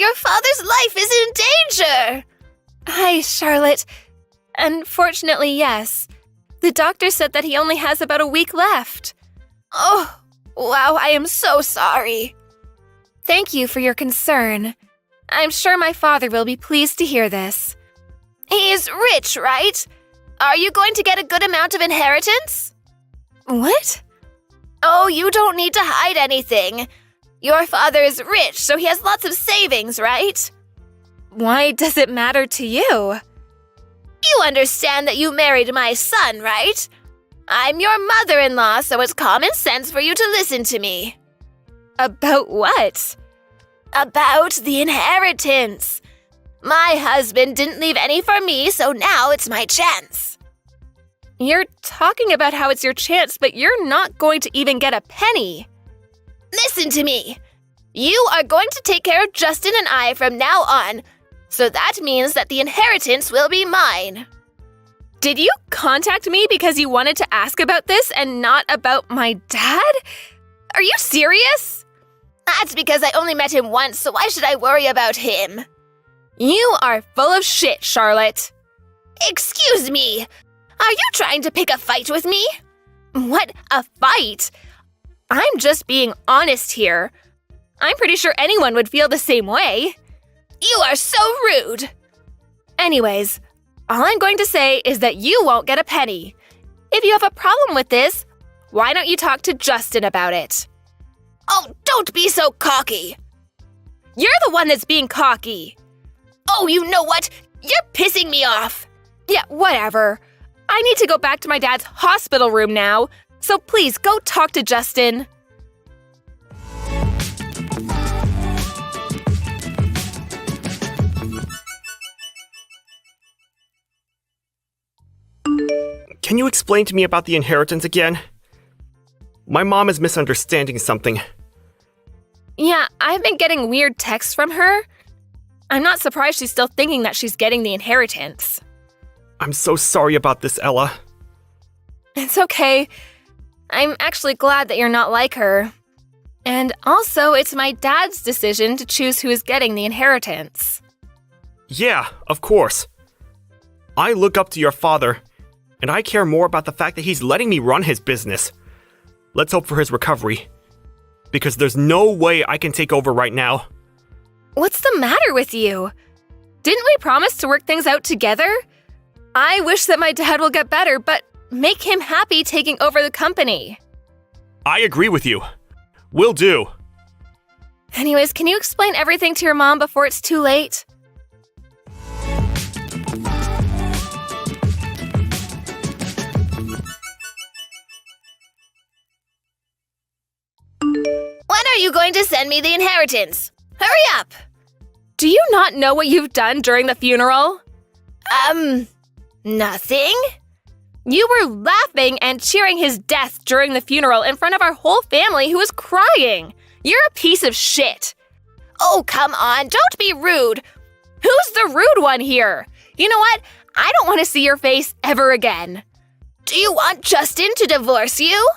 Your father's life is in danger! Hi, Charlotte. Unfortunately, yes. The doctor said that he only has about a week left. Oh, wow, I am so sorry. Thank you for your concern. I'm sure my father will be pleased to hear this. He is rich, right? Are you going to get a good amount of inheritance? What? Oh, you don't need to hide anything. Your father is rich, so he has lots of savings, right? Why does it matter to you? You understand that you married my son, right? I'm your mother-in-law, so it's common sense for you to listen to me. About what? About the inheritance. My husband didn't leave any for me, so now it's my chance. You're talking about how it's your chance, but you're not going to even get a penny. Listen to me. You are going to take care of Justin and I from now on, so that means that the inheritance will be mine. Did you contact me because you wanted to ask about this and not about my dad? Are you serious? That's because I only met him once, so why should I worry about him? You are full of shit, Charlotte. Excuse me. Are you trying to pick a fight with me? What, a fight? I'm just being honest here. I'm pretty sure anyone would feel the same way. You are so rude. Anyways, all I'm going to say is that you won't get a penny. If you have a problem with this, why don't you talk to Justin about it? Oh, don't be so cocky. You're the one that's being cocky. Oh, you know what? You're pissing me off. Yeah, whatever. I need to go back to my dad's hospital room now, so please go talk to Justin. Can you explain to me about the inheritance again? My mom is misunderstanding something. Yeah, I've been getting weird texts from her. I'm not surprised she's still thinking that she's getting the inheritance. I'm so sorry about this, Ella. It's okay. I'm actually glad that you're not like her. And also, it's my dad's decision to choose who is getting the inheritance. Yeah, of course. I look up to your father, and I care more about the fact that he's letting me run his business. Let's hope for his recovery. Because there's no way I can take over right now. What's the matter with you? Didn't we promise to work things out together? I wish that my dad will get better, but make him happy taking over the company. I agree with you. Will do. Anyways, can you explain everything to your mom before it's too late? When are you going to send me the inheritance? Hurry up! Do you not know what you've done during the funeral? Nothing? You were laughing and cheering his death during the funeral in front of our whole family who was crying. You're a piece of shit. Oh, come on, don't be rude. Who's the rude one here? You know what? I don't want to see your face ever again. Do you want Justin to divorce you?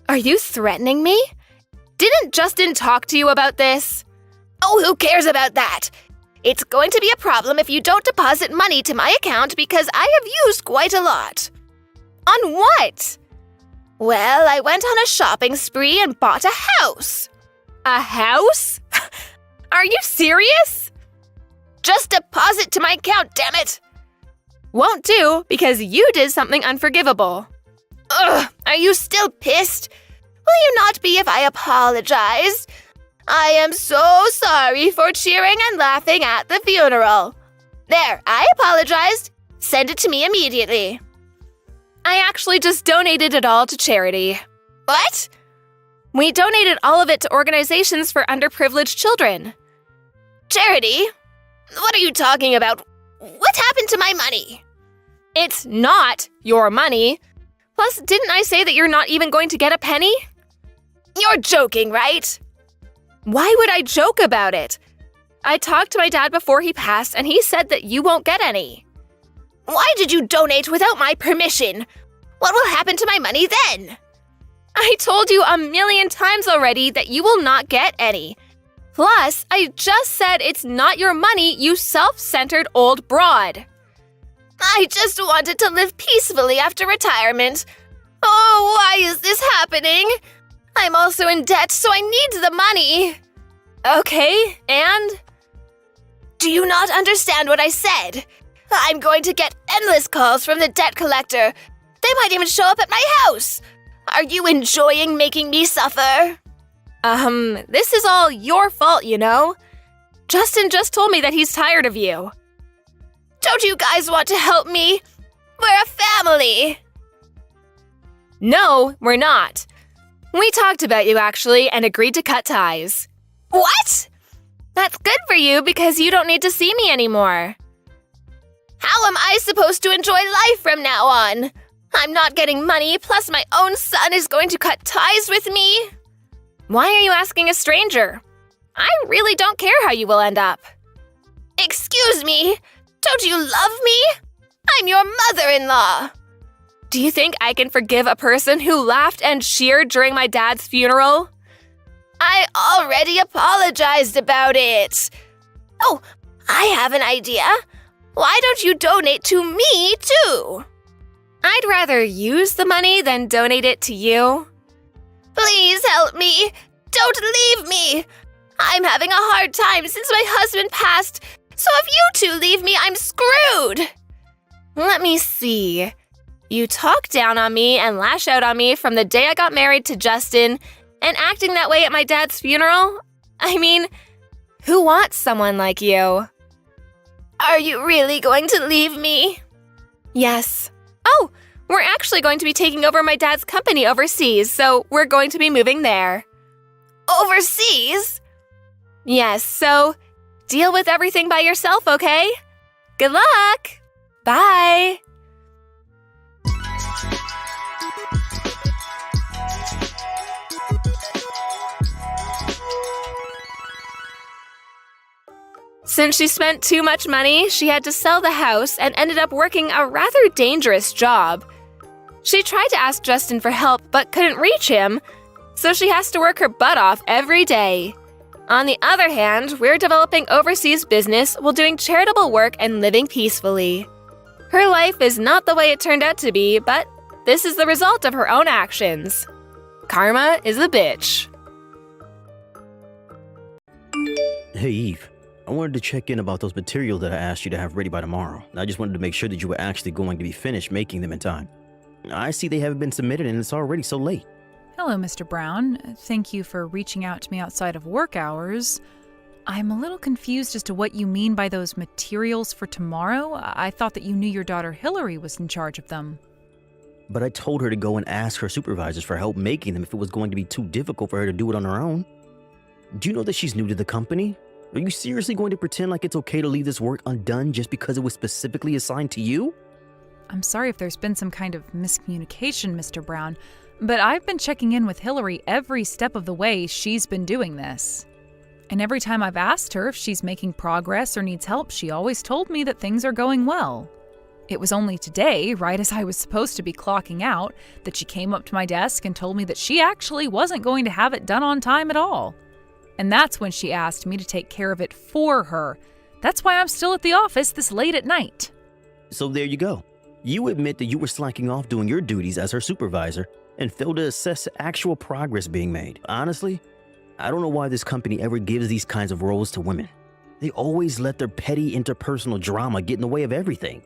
Are you threatening me? Didn't Justin talk to you about this? Oh, who cares about that? It's going to be a problem if you don't deposit money to my account because I have used quite a lot. On what? Well, I went on a shopping spree and bought a house. A house? Are you serious? Just deposit to my account, damn it! Won't do because you did something unforgivable. Ugh, are you still pissed? Will you not be if I apologize? I am so sorry for cheering and laughing at the funeral. There, I apologized. Send it to me immediately. I actually just donated it all to charity. What? We donated all of it to organizations for underprivileged children. Charity? What are you talking about? What happened to my money? It's not your money. Plus, didn't I say that you're not even going to get a penny? You're joking, right? Why would I joke about it? I talked to my dad before he passed, and he said that you won't get any. Why did you donate without my permission? What will happen to my money then? I told you 1,000,000 times already that you will not get any. Plus, I just said it's not your money, you self-centered old broad. I just wanted to live peacefully after retirement. Oh, why is this happening? I'm also in debt, so I need the money. Okay, and? Do you not understand what I said? I'm going to get endless calls from the debt collector. They might even show up at my house. Are you enjoying making me suffer? This is all your fault, you know. Justin just told me that he's tired of you. Don't you guys want to help me? We're a family. No, we're not. We talked about you, actually, and agreed to cut ties. What? That's good for you because you don't need to see me anymore. How am I supposed to enjoy life from now on? I'm not getting money, plus my own son is going to cut ties with me. Why are you asking a stranger? I really don't care how you will end up. Excuse me, don't you love me? I'm your mother-in-law. Do you think I can forgive a person who laughed and cheered during my dad's funeral? I already apologized about it. Oh, I have an idea. Why don't you donate to me, too? I'd rather use the money than donate it to you. Please help me. Don't leave me. I'm having a hard time since my husband passed, so if you two leave me, I'm screwed. Let me see. You talk down on me and lash out on me from the day I got married to Justin, and acting that way at my dad's funeral? I mean, who wants someone like you? Are you really going to leave me? Yes. Oh, we're actually going to be taking over my dad's company overseas, so we're going to be moving there. Overseas? Yes, so deal with everything by yourself, okay? Good luck! Bye! Since she spent too much money, she had to sell the house and ended up working a rather dangerous job. She tried to ask Justin for help but couldn't reach him, so she has to work her butt off every day. On the other hand, we're developing overseas business while doing charitable work and living peacefully. Her life is not the way it turned out to be, but this is the result of her own actions. Karma is a bitch. Hey, Eve. I wanted to check in about those materials that I asked you to have ready by tomorrow. I just wanted to make sure that you were actually going to be finished making them in time. I see they haven't been submitted and it's already so late. Hello, Mr. Brown. Thank you for reaching out to me outside of work hours. I'm a little confused as to what you mean by those materials for tomorrow. I thought that you knew your daughter Hillary was in charge of them. But I told her to go and ask her supervisors for help making them if it was going to be too difficult for her to do it on her own. Do you know that she's new to the company? Are you seriously going to pretend like it's okay to leave this work undone just because it was specifically assigned to you? I'm sorry if there's been some kind of miscommunication, Mr. Brown, but I've been checking in with Hillary every step of the way she's been doing this. And every time I've asked her if she's making progress or needs help, she always told me that things are going well. It was only today, right as I was supposed to be clocking out, that she came up to my desk and told me that she actually wasn't going to have it done on time at all. And that's when she asked me to take care of it for her. That's why I'm still at the office this late at night. So there you go. You admit that you were slacking off doing your duties as her supervisor and failed to assess actual progress being made. Honestly, I don't know why this company ever gives these kinds of roles to women. They always let their petty interpersonal drama get in the way of everything.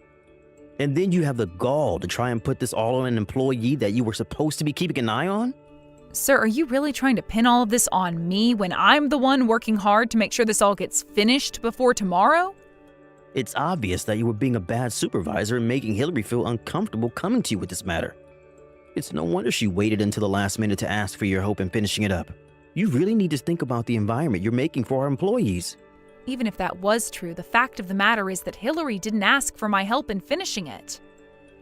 And then you have the gall to try and put this all on an employee that you were supposed to be keeping an eye on? Sir, are you really trying to pin all of this on me when I'm the one working hard to make sure this all gets finished before tomorrow? It's obvious that you were being a bad supervisor and making Hillary feel uncomfortable coming to you with this matter. It's no wonder she waited until the last minute to ask for your help in finishing it up. You really need to think about the environment you're making for our employees. Even if that was true, the fact of the matter is that Hillary didn't ask for my help in finishing it.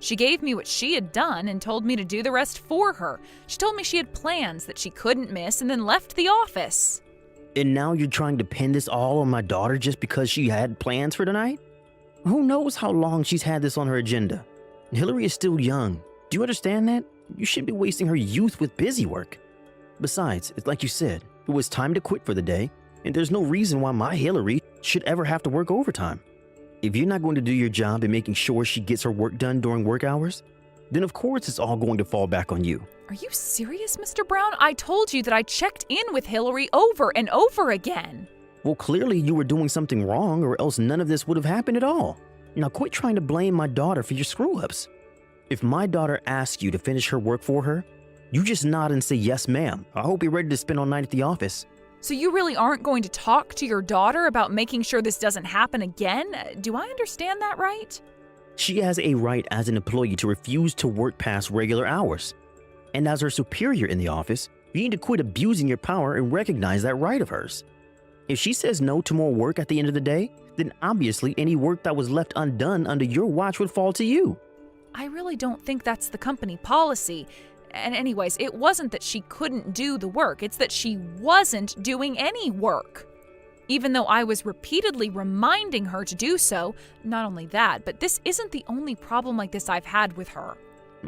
She gave me what she had done and told me to do the rest for her. She told me she had plans that she couldn't miss and then left the office. And now you're trying to pin this all on my daughter just because she had plans for tonight? Who knows how long she's had this on her agenda? Hillary is still young. Do you understand that? You shouldn't be wasting her youth with busy work. Besides, it's like you said, it was time to quit for the day. And there's no reason why my Hillary should ever have to work overtime. If you're not going to do your job in making sure she gets her work done during work hours, then of course it's all going to fall back on you. Are you serious, Mr. Brown? I told you that I checked in with Hillary over and over again. Well, clearly you were doing something wrong, or else none of this would have happened at all. Now quit trying to blame my daughter for your screw-ups. If my daughter asks you to finish her work for her, you just nod and say, yes, ma'am. I hope you're ready to spend all night at the office. So you really aren't going to talk to your daughter about making sure this doesn't happen again? Do I understand that right? She has a right as an employee to refuse to work past regular hours. And as her superior in the office, you need to quit abusing your power and recognize that right of hers. If she says no to more work at the end of the day, then obviously any work that was left undone under your watch would fall to you. I really don't think that's the company policy. And anyways, it wasn't that she couldn't do the work, it's that she wasn't doing any work. Even though I was repeatedly reminding her to do so, not only that, but this isn't the only problem like this I've had with her.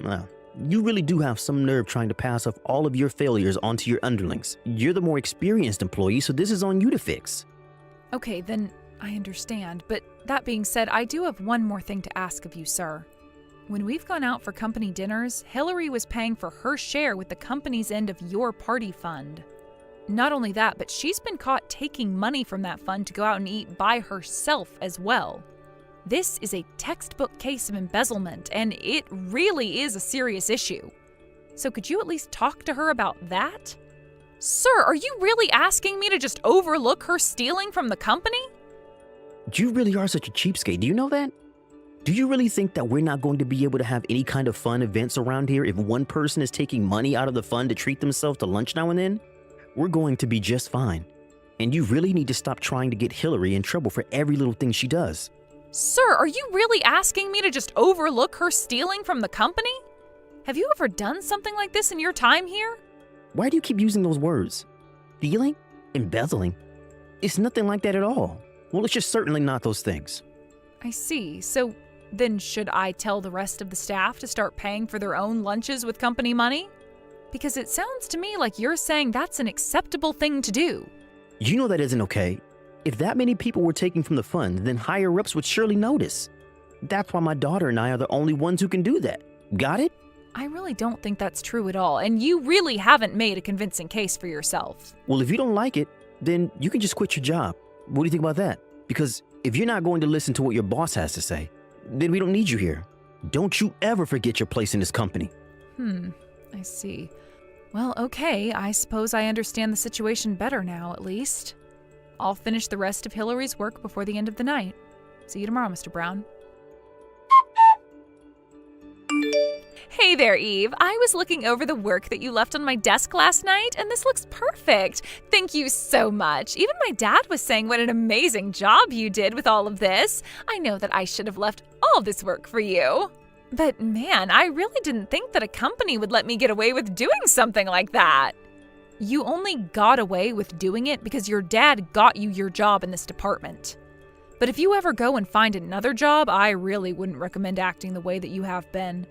Well, you really do have some nerve trying to pass off all of your failures onto your underlings. You're the more experienced employee, so this is on you to fix. Okay, then I understand, but that being said, I do have one more thing to ask of you, sir. When we've gone out for company dinners, Hillary was paying for her share with the company's end of your party fund. Not only that, but she's been caught taking money from that fund to go out and eat by herself as well. This is a textbook case of embezzlement, and it really is a serious issue. So could you at least talk to her about that? Sir, are you really asking me to just overlook her stealing from the company? You really are such a cheapskate, do you know that? Do you really think that we're not going to be able to have any kind of fun events around here if one person is taking money out of the fund to treat themselves to lunch now and then? We're going to be just fine. And you really need to stop trying to get Hillary in trouble for every little thing she does. Sir, are you really asking me to just overlook her stealing from the company? Have you ever done something like this in your time here? Why do you keep using those words? Stealing? Embezzling? It's nothing like that at all. Well, it's just certainly not those things. I see. So then should I tell the rest of the staff to start paying for their own lunches with company money? Because it sounds to me like you're saying that's an acceptable thing to do. You know that isn't okay. If that many people were taking from the fund, then higher-ups would surely notice. That's why my daughter and I are the only ones who can do that. Got it? I really don't think that's true at all, and you really haven't made a convincing case for yourself. Well, if you don't like it, then you can just quit your job. What do you think about that? Because if you're not going to listen to what your boss has to say, then we don't need you here. Don't you ever forget your place in this company. I see. Well, okay, I suppose I understand the situation better now, at least. I'll finish the rest of Hillary's work before the end of the night. See you tomorrow, Mr. Brown. Hey there, Eve. I was looking over the work that you left on my desk last night, and this looks perfect. Thank you so much. Even my dad was saying what an amazing job you did with all of this. I know that I should have left all this work for you. But man, I really didn't think that a company would let me get away with doing something like that. You only got away with doing it because your dad got you your job in this department. But if you ever go and find another job, I really wouldn't recommend acting the way that you have been.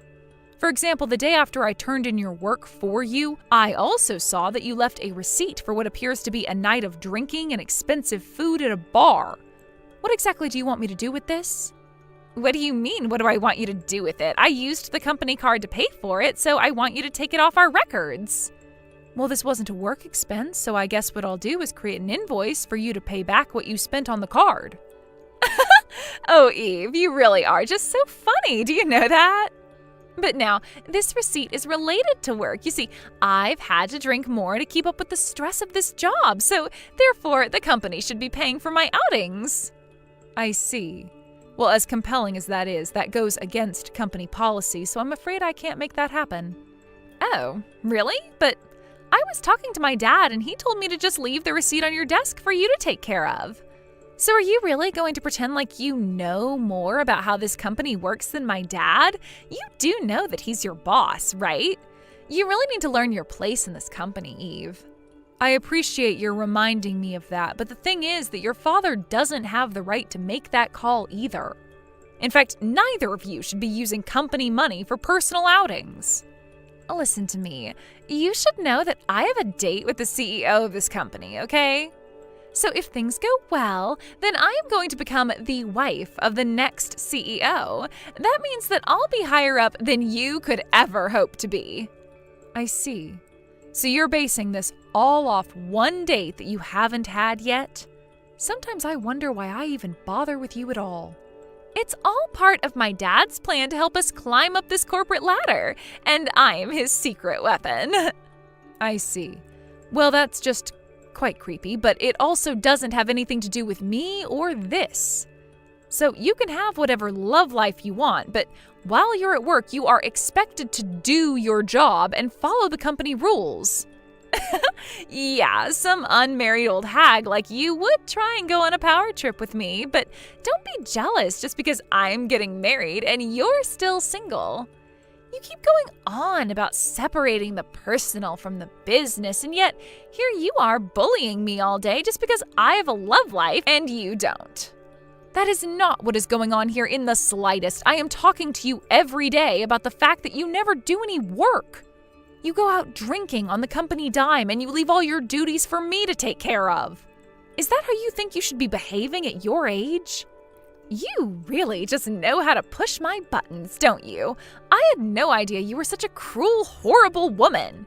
For example, the day after I turned in your work for you, I also saw that you left a receipt for what appears to be a night of drinking and expensive food at a bar. What exactly do you want me to do with this? What do you mean, what do I want you to do with it? I used the company card to pay for it, so I want you to take it off our records. Well, this wasn't a work expense, so I guess what I'll do is create an invoice for you to pay back what you spent on the card. Oh, Eve, you really are just so funny. Do you know that? But now, this receipt is related to work. You see, I've had to drink more to keep up with the stress of this job, so therefore the company should be paying for my outings. I see. Well, as compelling as that is, that goes against company policy, so I'm afraid I can't make that happen. Oh, really? But I was talking to my dad, and he told me to just leave the receipt on your desk for you to take care of. So are you really going to pretend like you know more about how this company works than my dad? You do know that he's your boss, right? You really need to learn your place in this company, Eve. I appreciate your reminding me of that, but the thing is that your father doesn't have the right to make that call either. In fact, neither of you should be using company money for personal outings. Listen to me. You should know that I have a date with the CEO of this company, okay? So if things go well, then I am going to become the wife of the next CEO. That means that I'll be higher up than you could ever hope to be. I see. So you're basing this all off one date that you haven't had yet? Sometimes I wonder why I even bother with you at all. It's all part of my dad's plan to help us climb up this corporate ladder, and I'm his secret weapon. I see. Well, that's just quite creepy, but it also doesn't have anything to do with me or this. So you can have whatever love life you want, but while you're at work, you are expected to do your job and follow the company rules. Yeah, some unmarried old hag like you would try and go on a power trip with me, but don't be jealous just because I'm getting married and you're still single. You keep going on about separating the personal from the business, and yet here you are bullying me all day just because I have a love life and you don't. That is not what is going on here in the slightest. I am talking to you every day about the fact that you never do any work. You go out drinking on the company dime and you leave all your duties for me to take care of. Is that how you think you should be behaving at your age? You really just know how to push my buttons, don't you? I had no idea you were such a cruel, horrible woman.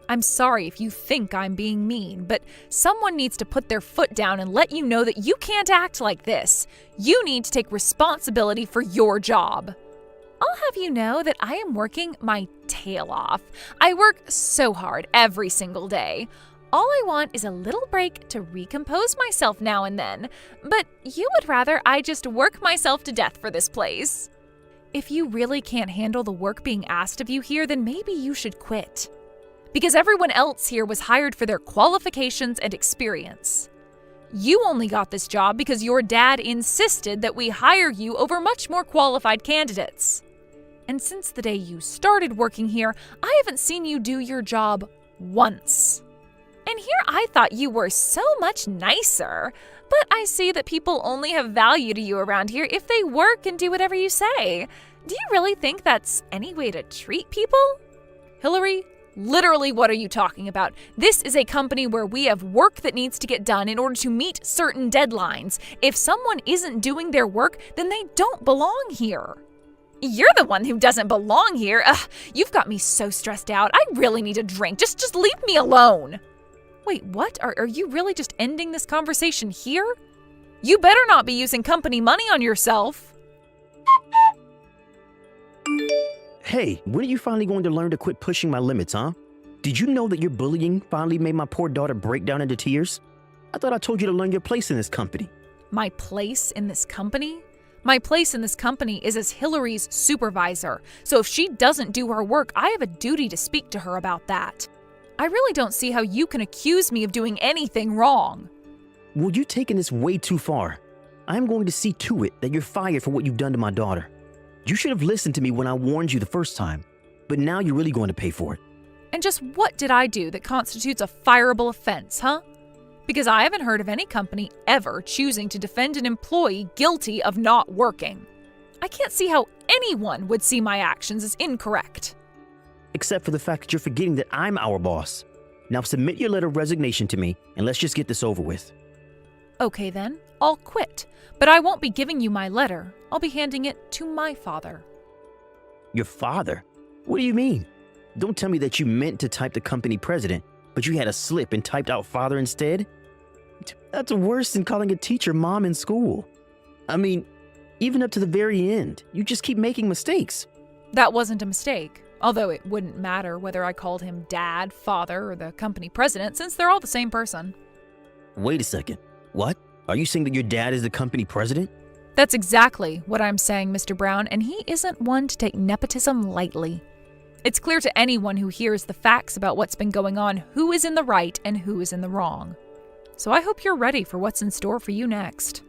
I'm sorry if you think I'm being mean, but someone needs to put their foot down and let you know that you can't act like this. You need to take responsibility for your job. I'll have you know that I am working my tail off. I work so hard every single day. All I want is a little break to recompose myself now and then, but you would rather I just work myself to death for this place. If you really can't handle the work being asked of you here, then maybe you should quit. Because everyone else here was hired for their qualifications and experience. You only got this job because your dad insisted that we hire you over much more qualified candidates. And since the day you started working here, I haven't seen you do your job once. And here I thought you were so much nicer, but I see that people only have value to you around here if they work and do whatever you say. Do you really think that's any way to treat people? Hillary, literally, what are you talking about? This is a company where we have work that needs to get done in order to meet certain deadlines. If someone isn't doing their work, then they don't belong here. You're the one who doesn't belong here. Ugh, you've got me so stressed out. I really need a drink. Just leave me alone. Wait, what? Are you really just ending this conversation here? You better not be using company money on yourself. Hey, when are you finally going to learn to quit pushing my limits, huh? Did you know that your bullying finally made my poor daughter break down into tears? I thought I told you to learn your place in this company. My place in this company? My place in this company is as Hillary's supervisor, so if she doesn't do her work, I have a duty to speak to her about that. I really don't see how you can accuse me of doing anything wrong. Well, you're taking this way too far. I'm going to see to it that you're fired for what you've done to my daughter. You should have listened to me when I warned you the first time, but now you're really going to pay for it. And just what did I do that constitutes a fireable offense, huh? Because I haven't heard of any company ever choosing to defend an employee guilty of not working. I can't see how anyone would see my actions as incorrect. Except for the fact that you're forgetting that I'm our boss. Now submit your letter of resignation to me, and let's just get this over with. Okay then, I'll quit. But I won't be giving you my letter. I'll be handing it to my father. Your father? What do you mean? Don't tell me that you meant to type the company president, but you had a slip and typed out father instead? That's worse than calling a teacher mom in school. I mean, even up to the very end, you just keep making mistakes. That wasn't a mistake. Although it wouldn't matter whether I called him dad, father, or the company president, since they're all the same person. Wait a second. What? Are you saying that your dad is the company president? That's exactly what I'm saying, Mr. Brown, and he isn't one to take nepotism lightly. It's clear to anyone who hears the facts about what's been going on who is in the right and who is in the wrong. So I hope you're ready for what's in store for you next.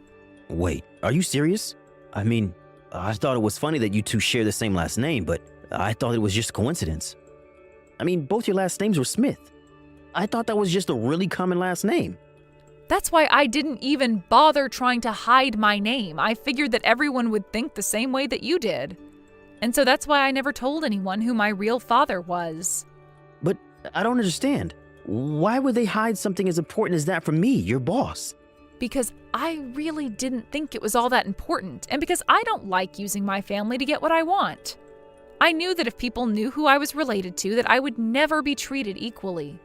Wait, are you serious? I mean, I thought it was funny that you two share the same last name, but I thought it was just coincidence. I mean, both your last names were Smith. I thought that was just a really common last name. That's why I didn't even bother trying to hide my name. I figured that everyone would think the same way that you did. And so that's why I never told anyone who my real father was. But I don't understand. Why would they hide something as important as that from me, your boss? because I really didn't think it was all that important, and because I don't like using my family to get what I want. I knew that if people knew who I was related to, that I would never be treated equally.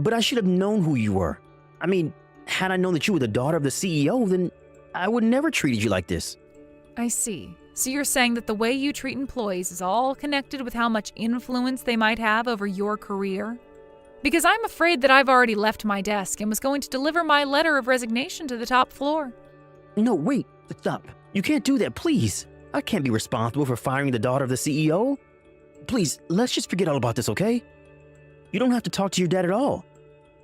But I should have known who you were. I mean, had I known that you were the daughter of the CEO, then I would never treated you like this. I see. So you're saying that the way you treat employees is all connected with how much influence they might have over your career? Because I'm afraid that I've already left my desk and was going to deliver my letter of resignation to the top floor. No, wait, stop. You can't do that, please. I can't be responsible for firing the daughter of the CEO. Please, let's just forget all about this, okay? You don't have to talk to your dad at all.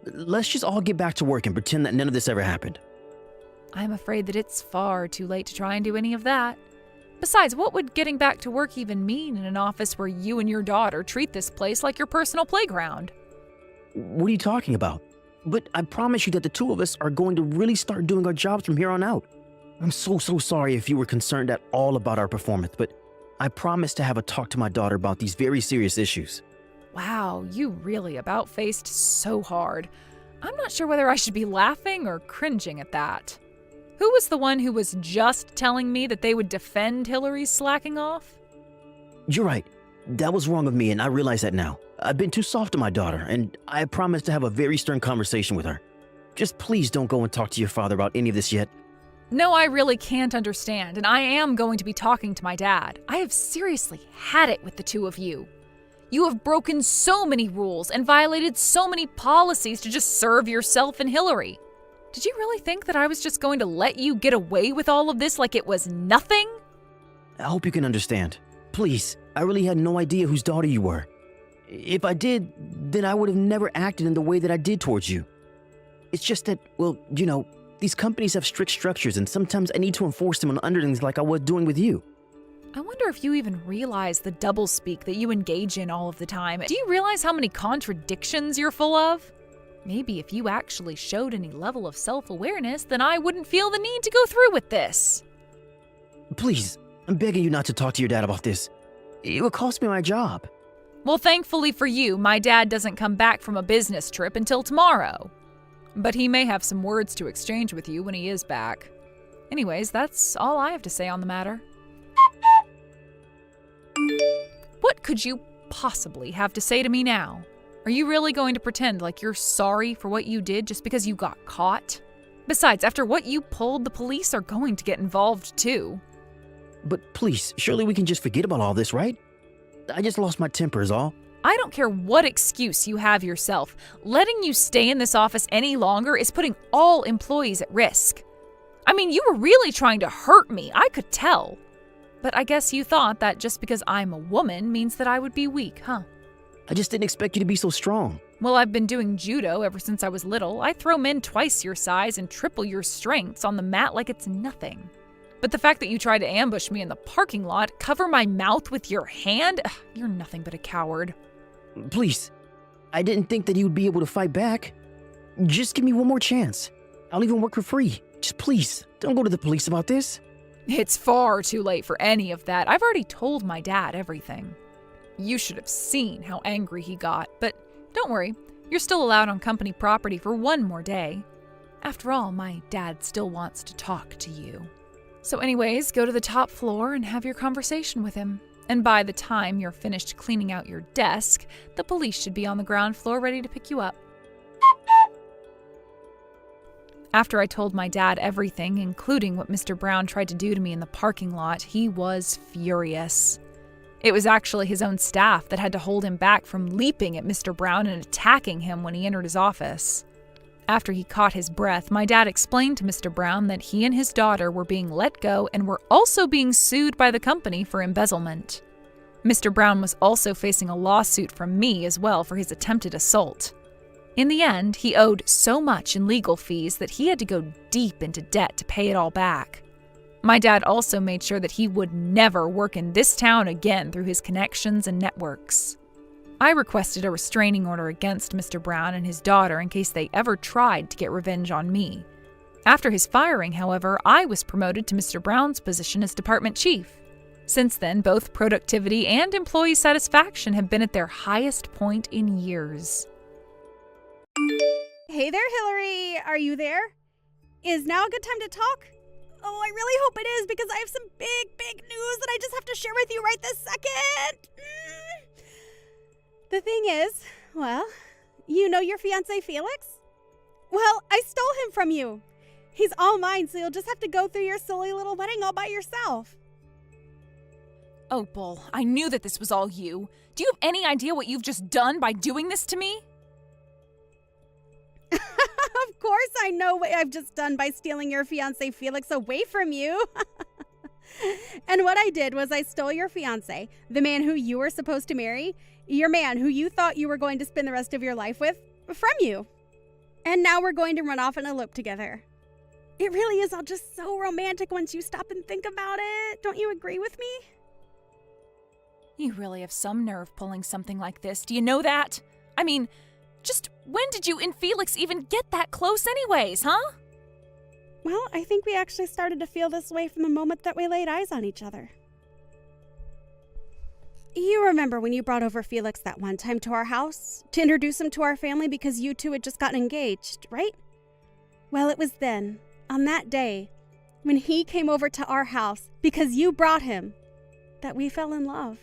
Let's just all get back to work and pretend that none of this ever happened. I'm afraid that it's far too late to try and do any of that. Besides, what would getting back to work even mean in an office where you and your daughter treat this place like your personal playground? What are you talking about? But I promise you that the two of us are going to really start doing our jobs from here on out. I'm so sorry if you were concerned at all about our performance, but I promise to have a talk to my daughter about these very serious issues. Wow, you really about-faced so hard. I'm not sure whether I should be laughing or cringing at that. Who was the one who was just telling me that they would defend Hillary's slacking off? You're right. That was wrong of me, and I realize that now. I've been too soft to my daughter, and I promise to have a very stern conversation with her. Just please don't go and talk to your father about any of this yet. No, I really can't understand, and I am going to be talking to my dad. I have seriously had it with the two of you. You have broken so many rules and violated so many policies to just serve yourself and Hillary. Did you really think that I was just going to let you get away with all of this like it was nothing? I hope you can understand. Please, I really had no idea whose daughter you were. If I did, then I would have never acted in the way that I did towards you. It's just that, well, you know, these companies have strict structures and sometimes I need to enforce them on underlings like I was doing with you. I wonder if you even realize the doublespeak that you engage in all of the time. Do you realize how many contradictions you're full of? Maybe if you actually showed any level of self-awareness, then I wouldn't feel the need to go through with this. Please, I'm begging you not to talk to your dad about this. It would cost me my job. Well, thankfully for you, my dad doesn't come back from a business trip until tomorrow. But he may have some words to exchange with you when he is back. Anyways, that's all I have to say on the matter. What could you possibly have to say to me now? Are you really going to pretend like you're sorry for what you did just because you got caught? Besides, after what you pulled, the police are going to get involved too. But please, surely we can just forget about all this, right? I just lost my temper is all. I don't care what excuse you have yourself. Letting you stay in this office any longer is putting all employees at risk. I mean, you were really trying to hurt me, I could tell. But I guess you thought that just because I'm a woman means that I would be weak, huh? I just didn't expect you to be so strong. Well, I've been doing judo ever since I was little. I throw men twice your size and triple your strengths on the mat like it's nothing. But the fact that you tried to ambush me in the parking lot, cover my mouth with your hand, you're nothing but a coward. Please, I didn't think that you would be able to fight back. Just give me one more chance. I'll even work for free. Just please, don't go to the police about this. It's far too late for any of that. I've already told my dad everything. You should have seen how angry he got, but don't worry, you're still allowed on company property for one more day. After all, my dad still wants to talk to you. So anyways, go to the top floor and have your conversation with him. And by the time you're finished cleaning out your desk, the police should be on the ground floor ready to pick you up. After I told my dad everything, including what Mr. Brown tried to do to me in the parking lot, he was furious. It was actually his own staff that had to hold him back from leaping at Mr. Brown and attacking him when he entered his office. After he caught his breath, my dad explained to Mr. Brown that he and his daughter were being let go and were also being sued by the company for embezzlement. Mr. Brown was also facing a lawsuit from me as well for his attempted assault. In the end, he owed so much in legal fees that he had to go deep into debt to pay it all back. My dad also made sure that he would never work in this town again through his connections and networks. I requested a restraining order against Mr. Brown and his daughter in case they ever tried to get revenge on me. After his firing, however, I was promoted to Mr. Brown's position as department chief. Since then, both productivity and employee satisfaction have been at their highest point in years. Hey there, Hillary. Are you there? is now a good time to talk? Oh, I really hope it is, because I have some big news that I just have to share with you right this second. The thing is, well, you know your fiancé Felix? Well, I stole him from you. He's all mine, so you'll just have to go through your silly little wedding all by yourself. Opal, I knew that this was all you. Do you have any idea what you've just done by doing this to me? Of course I know what I've just done by stealing your fiancé Felix away from you. And what I did was I stole your fiancé, the man who you were supposed to marry, your man who you thought you were going to spend the rest of your life with, from you. And now we're going to run off and elope together. It really is all just so romantic once you stop and think about it. Don't you agree with me? You really have some nerve pulling something like this. Do you know that? I mean, just when did you and Felix even get that close anyways, huh? Well, I think we actually started to feel this way from the moment that we laid eyes on each other. You remember when you brought over Felix that one time to our house to introduce him to our family because you two had just gotten engaged, right? Well, it was then, on that day, when he came over to our house because you brought him, that we fell in love.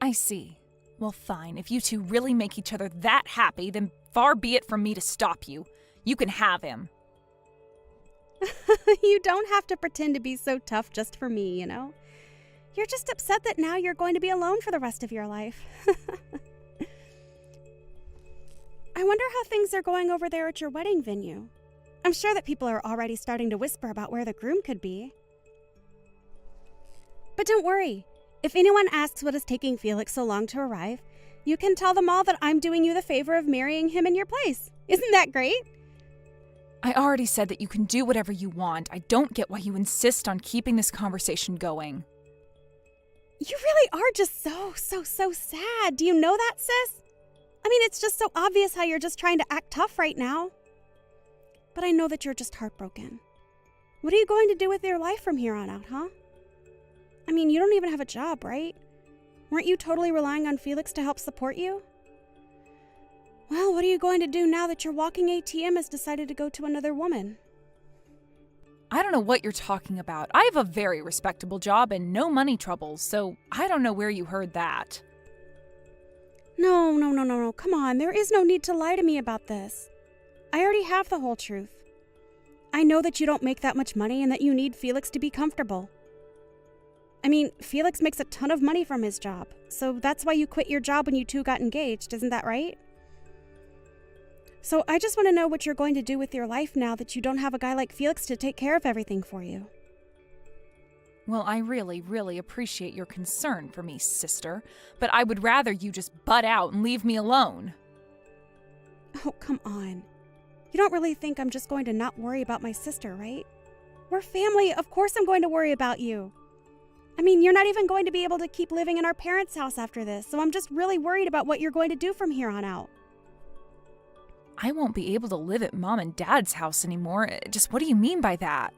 I see. Well, fine. If you two really make each other that happy, then far be it from me to stop you. You can have him. You don't have to pretend to be so tough just for me, you know? You're just upset that now you're going to be alone for the rest of your life. I wonder how things are going over there at your wedding venue. I'm sure that people are already starting to whisper about where the groom could be. But don't worry. If anyone asks what is taking Felix so long to arrive, you can tell them all that I'm doing you the favor of marrying him in your place. Isn't that great? I already said that you can do whatever you want. I don't get why you insist on keeping this conversation going. You really are just so sad. Do you know that, sis? I mean, it's just so obvious how you're just trying to act tough right now. But I know that you're just heartbroken. What are you going to do with your life from here on out, huh? I mean, you don't even have a job, right? Weren't you totally relying on Felix to help support you? Well, what are you going to do now that your walking ATM has decided to go to another woman? I don't know what you're talking about. I have a very respectable job and no money troubles, so I don't know where you heard that. No. Come on, there is no need to lie to me about this. I already have the whole truth. I know that you don't make that much money and that you need Felix to be comfortable. I mean, Felix makes a ton of money from his job, so that's why you quit your job when you two got engaged, isn't that right? So I just want to know what you're going to do with your life now that you don't have a guy like Felix to take care of everything for you. Well, I really appreciate your concern for me, sister, but I would rather you just butt out and leave me alone. Oh, come on. You don't really think I'm just going to not worry about my sister, right? We're family. Of course I'm going to worry about you. I mean, you're not even going to be able to keep living in our parents' house after this, so I'm just really worried about what you're going to do from here on out. I won't be able to live at Mom and Dad's house anymore. Just what do you mean by that?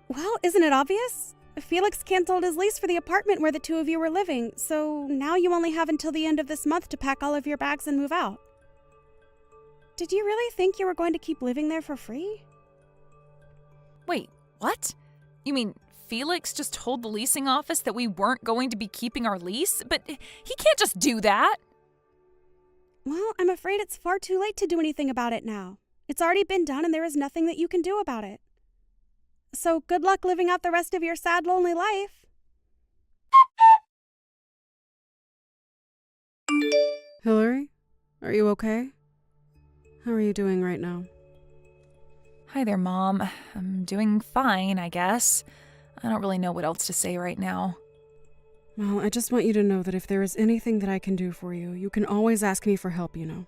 Well, isn't it obvious? Felix canceled his lease for the apartment where the two of you were living, so now you only have until the end of this month to pack all of your bags and move out. Did you really think you were going to keep living there for free? Wait, what? You mean Felix just told the leasing office that we weren't going to be keeping our lease? But he can't just do that. Well, I'm afraid it's far too late to do anything about it now. It's already been done and there is nothing that you can do about it. So good luck living out the rest of your sad, lonely life. Hillary, are you okay? How are you doing right now? Hi there, Mom. I'm doing fine, I guess. I don't really know what else to say right now. Well, I just want you to know that if there is anything that I can do for you, you can always ask me for help, you know.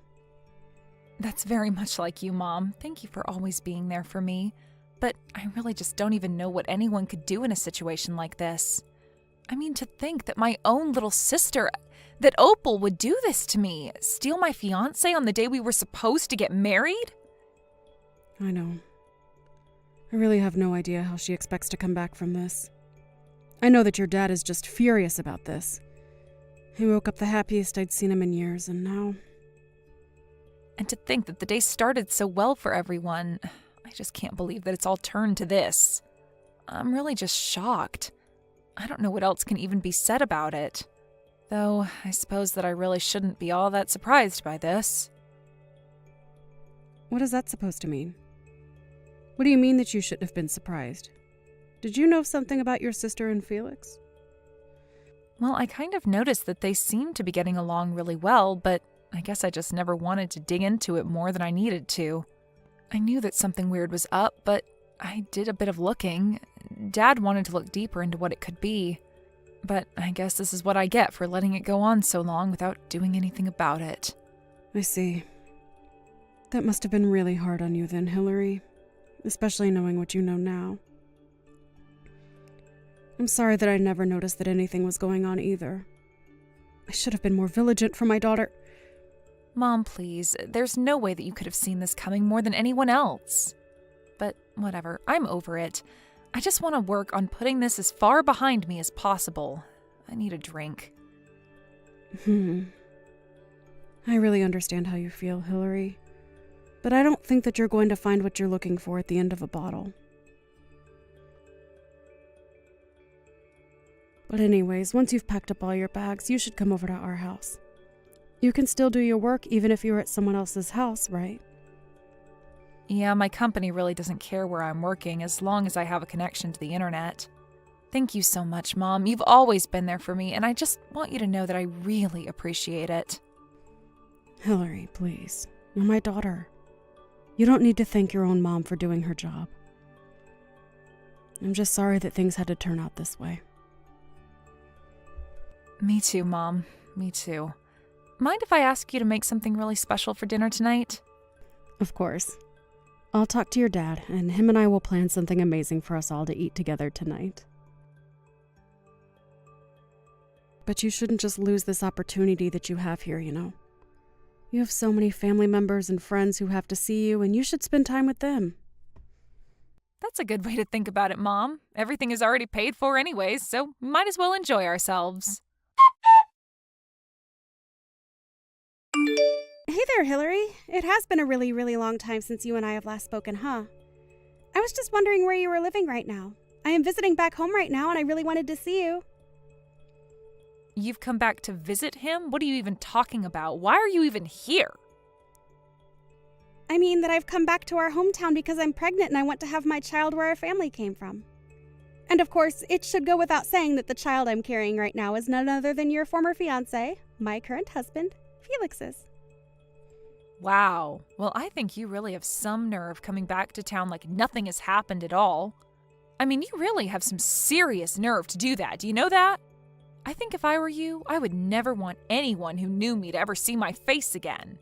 That's very much like you, Mom. Thank you for always being there for me. But I really just don't even know what anyone could do in a situation like this. I mean, to think that my own little sister, that Opal would do this to me, steal my fiancé on the day we were supposed to get married? I know. I really have no idea how she expects to come back from this. I know that your dad is just furious about this. He woke up the happiest I'd seen him in years, and now... And to think that the day started so well for everyone. I just can't believe that it's all turned to this. I'm really just shocked. I don't know what else can even be said about it. Though, I suppose that I really shouldn't be all that surprised by this. What is that supposed to mean? What do you mean that you shouldn't have been surprised? Did you know something about your sister and Felix? Well, I kind of noticed that they seemed to be getting along really well, but I guess I just never wanted to dig into it more than I needed to. I knew that something weird was up, but I did a bit of looking. Dad wanted to look deeper into what it could be. But I guess this is what I get for letting it go on so long without doing anything about it. I see. That must have been really hard on you then, Hillary. Especially knowing what you know now. I'm sorry that I never noticed that anything was going on either. I should have been more vigilant for my daughter. Mom, please. There's no way that you could have seen this coming more than anyone else. But whatever, I'm over it. I just want to work on putting this as far behind me as possible. I need a drink. I really understand how you feel, Hillary. But I don't think that you're going to find what you're looking for at the end of a bottle. But anyways, once you've packed up all your bags, you should come over to our house. You can still do your work even if you're at someone else's house, right? Yeah, my company really doesn't care where I'm working as long as I have a connection to the internet. Thank you so much, Mom. You've always been there for me, and I just want you to know that I really appreciate it. Hillary, please. You're my daughter. You don't need to thank your own mom for doing her job. I'm just sorry that things had to turn out this way. Me too, Mom. Me too. Mind if I ask you to make something really special for dinner tonight? Of course. I'll talk to your dad, and him and I will plan something amazing for us all to eat together tonight. But you shouldn't just lose this opportunity that you have here, you know. You have so many family members and friends who have to see you, and you should spend time with them. That's a good way to think about it, Mom. Everything is already paid for anyways, so we might as well enjoy ourselves. Hey there, Hillary. It has been a really, really long time since you and I have last spoken, huh? I was just wondering where you were living right now. I am visiting back home right now, and I really wanted to see you. You've come back to visit him? What are you even talking about? Why are you even here? I mean that I've come back to our hometown because I'm pregnant and I want to have my child where our family came from. And of course, it should go without saying that the child I'm carrying right now is none other than your former fiancé, my current husband, Felix's. Wow. Well, I think you really have some nerve coming back to town like nothing has happened at all. I mean, you really have some serious nerve to do that. Do you know that? I think if I were you, I would never want anyone who knew me to ever see my face again.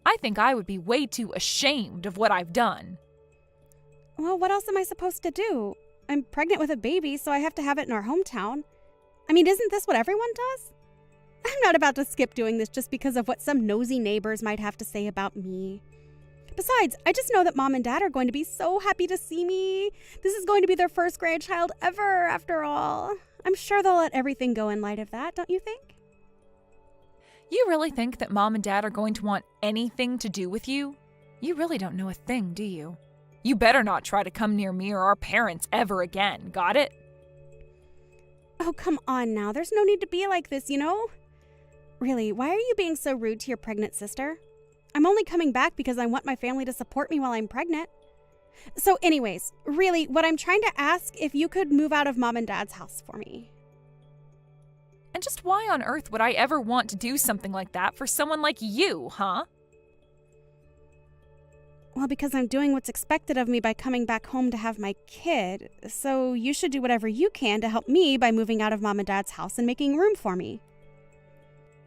I think I would be way too ashamed of what I've done. Well, what else am I supposed to do? I'm pregnant with a baby, so I have to have it in our hometown. I mean, isn't this what everyone does? I'm not about to skip doing this just because of what some nosy neighbors might have to say about me. Besides, I just know that Mom and Dad are going to be so happy to see me. This is going to be their first grandchild ever, after all. I'm sure they'll let everything go in light of that, don't you think? You really think that Mom and Dad are going to want anything to do with you? You really don't know a thing, do you? You better not try to come near me or our parents ever again, got it? Oh, come on now. There's no need to be like this, you know? Really, why are you being so rude to your pregnant sister? I'm only coming back because I want my family to support me while I'm pregnant. So anyways, really, what I'm trying to ask, if you could move out of Mom and Dad's house for me. And just why on earth would I ever want to do something like that for someone like you, huh? Well, because I'm doing what's expected of me by coming back home to have my kid. So you should do whatever you can to help me by moving out of Mom and Dad's house and making room for me.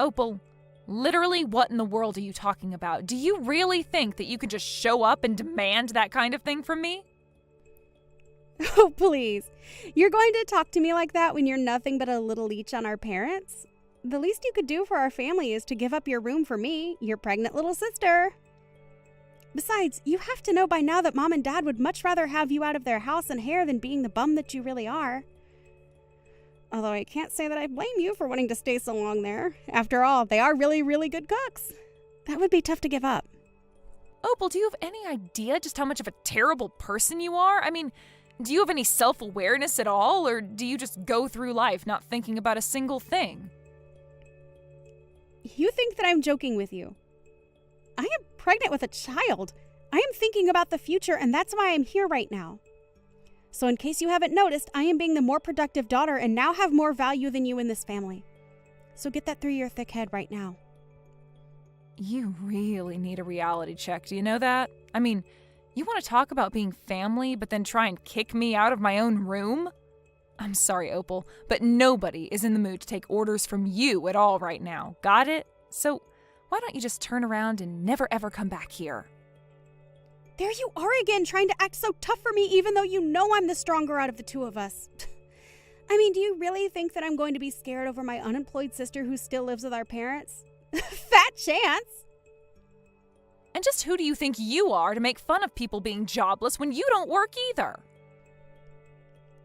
Opal, literally what in the world are you talking about? Do you really think that you could just show up and demand that kind of thing from me? Oh, please. You're going to talk to me like that when you're nothing but a little leech on our parents? The least you could do for our family is to give up your room for me, your pregnant little sister. Besides, you have to know by now that Mom and Dad would much rather have you out of their house and hair than being the bum that you really are. Although I can't say that I blame you for wanting to stay so long there. After all, they are really, really good cooks. That would be tough to give up. Opal, do you have any idea just how much of a terrible person you are? I mean, do you have any self-awareness at all, or do you just go through life not thinking about a single thing? You think that I'm joking with you. I am pregnant with a child. I am thinking about the future, and that's why I'm here right now. So in case you haven't noticed, I am being the more productive daughter and now have more value than you in this family. So get that through your thick head right now. You really need a reality check, do you know that? I mean, you want to talk about being family, but then try and kick me out of my own room? I'm sorry, Opal, but nobody is in the mood to take orders from you at all right now. Got it? So why don't you just turn around and never ever come back here? There you are again, trying to act so tough for me even though you know I'm the stronger out of the two of us. I mean, do you really think that I'm going to be scared over my unemployed sister who still lives with our parents? Fat chance! And just who do you think you are to make fun of people being jobless when you don't work either?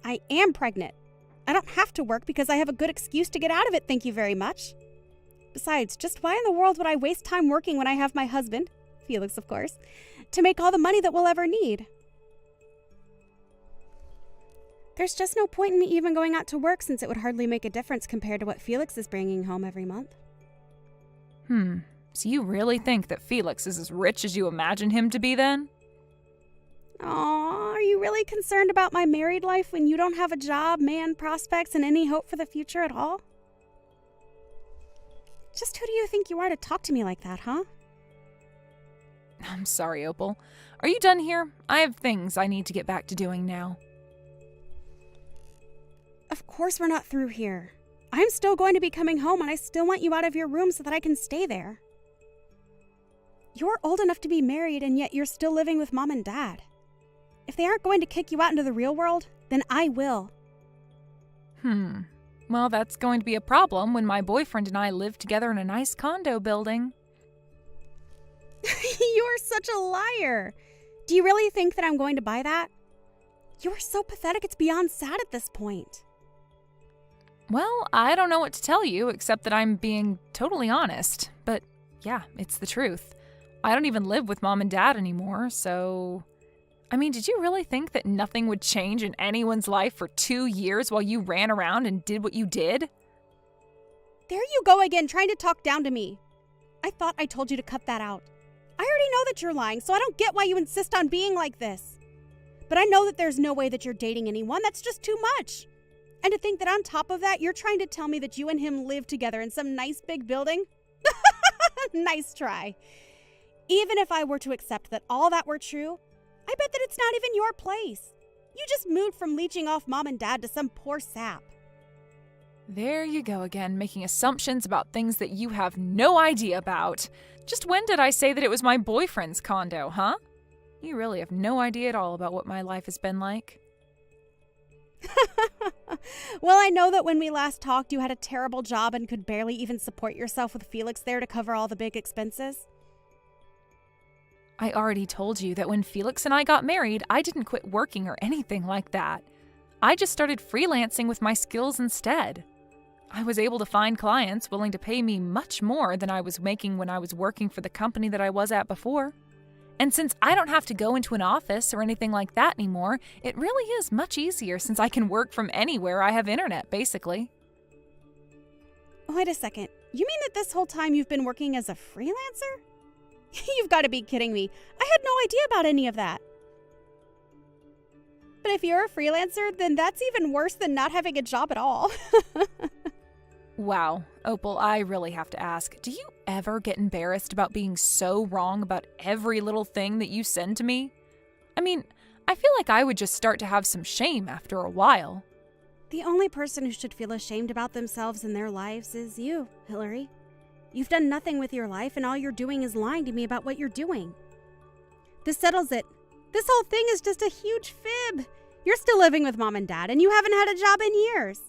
I am pregnant. I don't have to work because I have a good excuse to get out of it, thank you very much. Besides, just why in the world would I waste time working when I have my husband, Felix of course, to make all the money that we'll ever need? There's just no point in me even going out to work since it would hardly make a difference compared to what Felix is bringing home every month. So you really think that Felix is as rich as you imagine him to be then? Aw, are you really concerned about my married life when you don't have a job, man, prospects, and any hope for the future at all? Just who do you think you are to talk to me like that, huh? I'm sorry, Opal. Are you done here? I have things I need to get back to doing now. Of course we're not through here. I'm still going to be coming home and I still want you out of your room so that I can stay there. You're old enough to be married and yet you're still living with mom and dad. If they aren't going to kick you out into the real world, then I will. Well, that's going to be a problem when my boyfriend and I live together in a nice condo building. You're such a liar. Do you really think that I'm going to buy that? You're so pathetic it's beyond sad at this point. Well, I don't know what to tell you except that I'm being totally honest. But yeah, it's the truth. I don't even live with mom and dad anymore, so... I mean, did you really think that nothing would change in anyone's life for 2 years while you ran around and did what you did? There you go again, trying to talk down to me. I thought I told you to cut that out. I already know that you're lying, so I don't get why you insist on being like this. But I know that there's no way that you're dating anyone. That's just too much. And to think that on top of that, you're trying to tell me that you and him live together in some nice big building? Nice try. Even if I were to accept that all that were true, I bet that it's not even your place. You just moved from leeching off mom and dad to some poor sap. There you go again, making assumptions about things that you have no idea about. Just when did I say that it was my boyfriend's condo, huh? You really have no idea at all about what my life has been like. Well, I know that when we last talked, you had a terrible job and could barely even support yourself with Felix there to cover all the big expenses. I already told you that when Felix and I got married, I didn't quit working or anything like that. I just started freelancing with my skills instead. I was able to find clients willing to pay me much more than I was making when I was working for the company that I was at before. And since I don't have to go into an office or anything like that anymore, it really is much easier since I can work from anywhere I have internet, basically. Wait a second. You mean that this whole time you've been working as a freelancer? You've got to be kidding me. I had no idea about any of that. But if you're a freelancer, then that's even worse than not having a job at all. Wow, Opal, I really have to ask, do you ever get embarrassed about being so wrong about every little thing that you send to me? I mean, I feel like I would just start to have some shame after a while. The only person who should feel ashamed about themselves and their lives is you, Hillary. You've done nothing with your life, and all you're doing is lying to me about what you're doing. This settles it. This whole thing is just a huge fib. You're still living with mom and dad, and you haven't had a job in years.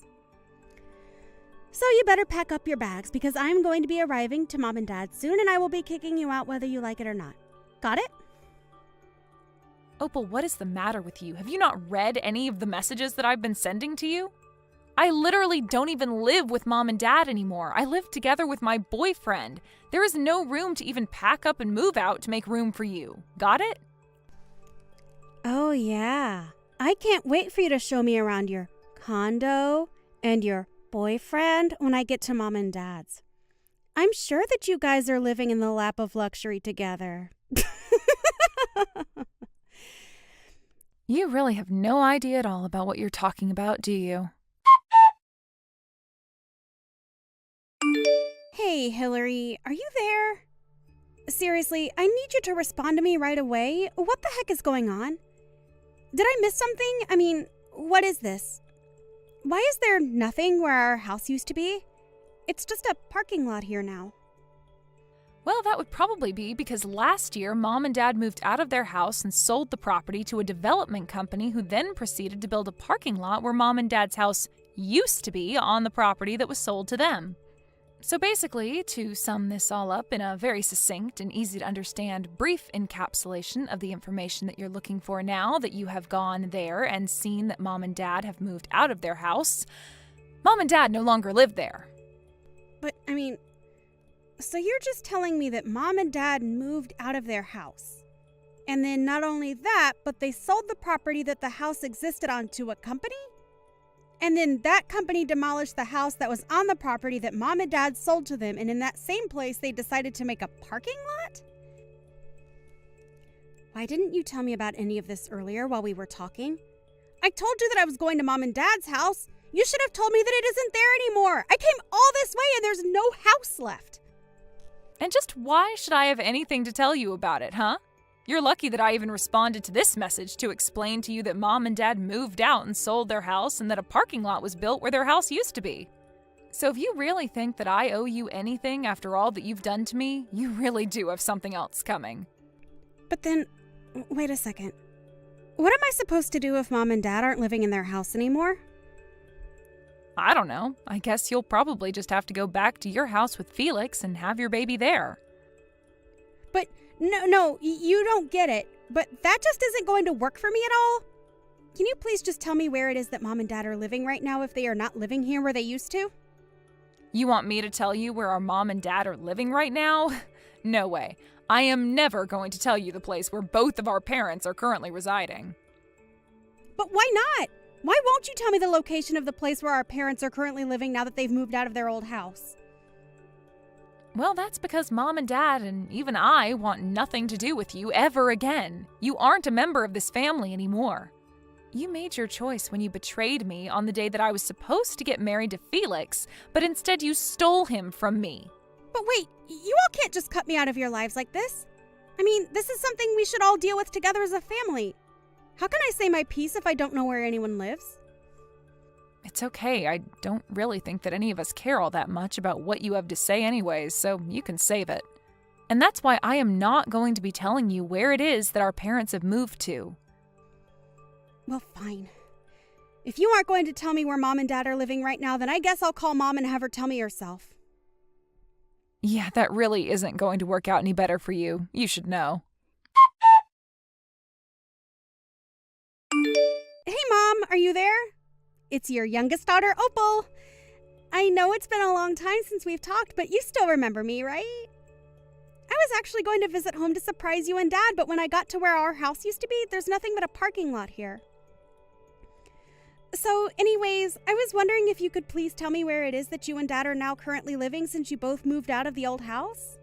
So you better pack up your bags, because I'm going to be arriving to mom and dad soon, and I will be kicking you out whether you like it or not. Got it? Opal, what is the matter with you? Have you not read any of the messages that I've been sending to you? I literally don't even live with Mom and Dad anymore. I live together with my boyfriend. There is no room to even pack up and move out to make room for you. Got it? Oh, yeah. I can't wait for you to show me around your condo and your boyfriend when I get to Mom and Dad's. I'm sure that you guys are living in the lap of luxury together. You really have no idea at all about what you're talking about, do you? Hey, Hillary, are you there? Seriously, I need you to respond to me right away. What the heck is going on? Did I miss something? I mean, what is this? Why is there nothing where our house used to be? It's just a parking lot here now. Well, that would probably be because last year, Mom and Dad moved out of their house and sold the property to a development company who then proceeded to build a parking lot where Mom and Dad's house used to be on the property that was sold to them. So basically, to sum this all up in a very succinct and easy to understand brief encapsulation of the information that you're looking for now that you have gone there and seen that Mom and Dad have moved out of their house, Mom and Dad no longer live there. But, I mean, so you're just telling me that Mom and Dad moved out of their house. And then not only that, but they sold the property that the house existed on to a company? And then that company demolished the house that was on the property that Mom and Dad sold to them, and in that same place they decided to make a parking lot? Why didn't you tell me about any of this earlier while we were talking? I told you that I was going to Mom and Dad's house. You should have told me that it isn't there anymore. I came all this way and there's no house left. And just why should I have anything to tell you about it, huh? You're lucky that I even responded to this message to explain to you that Mom and Dad moved out and sold their house and that a parking lot was built where their house used to be. So if you really think that I owe you anything after all that you've done to me, you really do have something else coming. But then, wait a second. What am I supposed to do if Mom and Dad aren't living in their house anymore? I don't know. I guess you'll probably just have to go back to your house with Felix and have your baby there. But no, you don't get it. But that just isn't going to work for me at all. Can you please just tell me where it is that Mom and Dad are living right now if they are not living here where they used to? You want me to tell you where our Mom and Dad are living right now? No way. I am never going to tell you the place where both of our parents are currently residing. But why not? Why won't you tell me the location of the place where our parents are currently living now that they've moved out of their old house? Well, that's because Mom and Dad and even I want nothing to do with you ever again. You aren't a member of this family anymore. You made your choice when you betrayed me on the day that I was supposed to get married to Felix, but instead you stole him from me. But wait, you all can't just cut me out of your lives like this. I mean, this is something we should all deal with together as a family. How can I say my piece if I don't know where anyone lives? It's okay. I don't really think that any of us care all that much about what you have to say anyways, so you can save it. And that's why I am not going to be telling you where it is that our parents have moved to. Well, fine. If you aren't going to tell me where Mom and Dad are living right now, then I guess I'll call Mom and have her tell me herself. Yeah, that really isn't going to work out any better for you. You should know. Hey, Mom, are you there? It's your youngest daughter, Opal. I know it's been a long time since we've talked, but you still remember me, right? I was actually going to visit home to surprise you and Dad, but when I got to where our house used to be, there's nothing but a parking lot here. So, anyways, I was wondering if you could please tell me where it is that you and Dad are now currently living since you both moved out of the old house?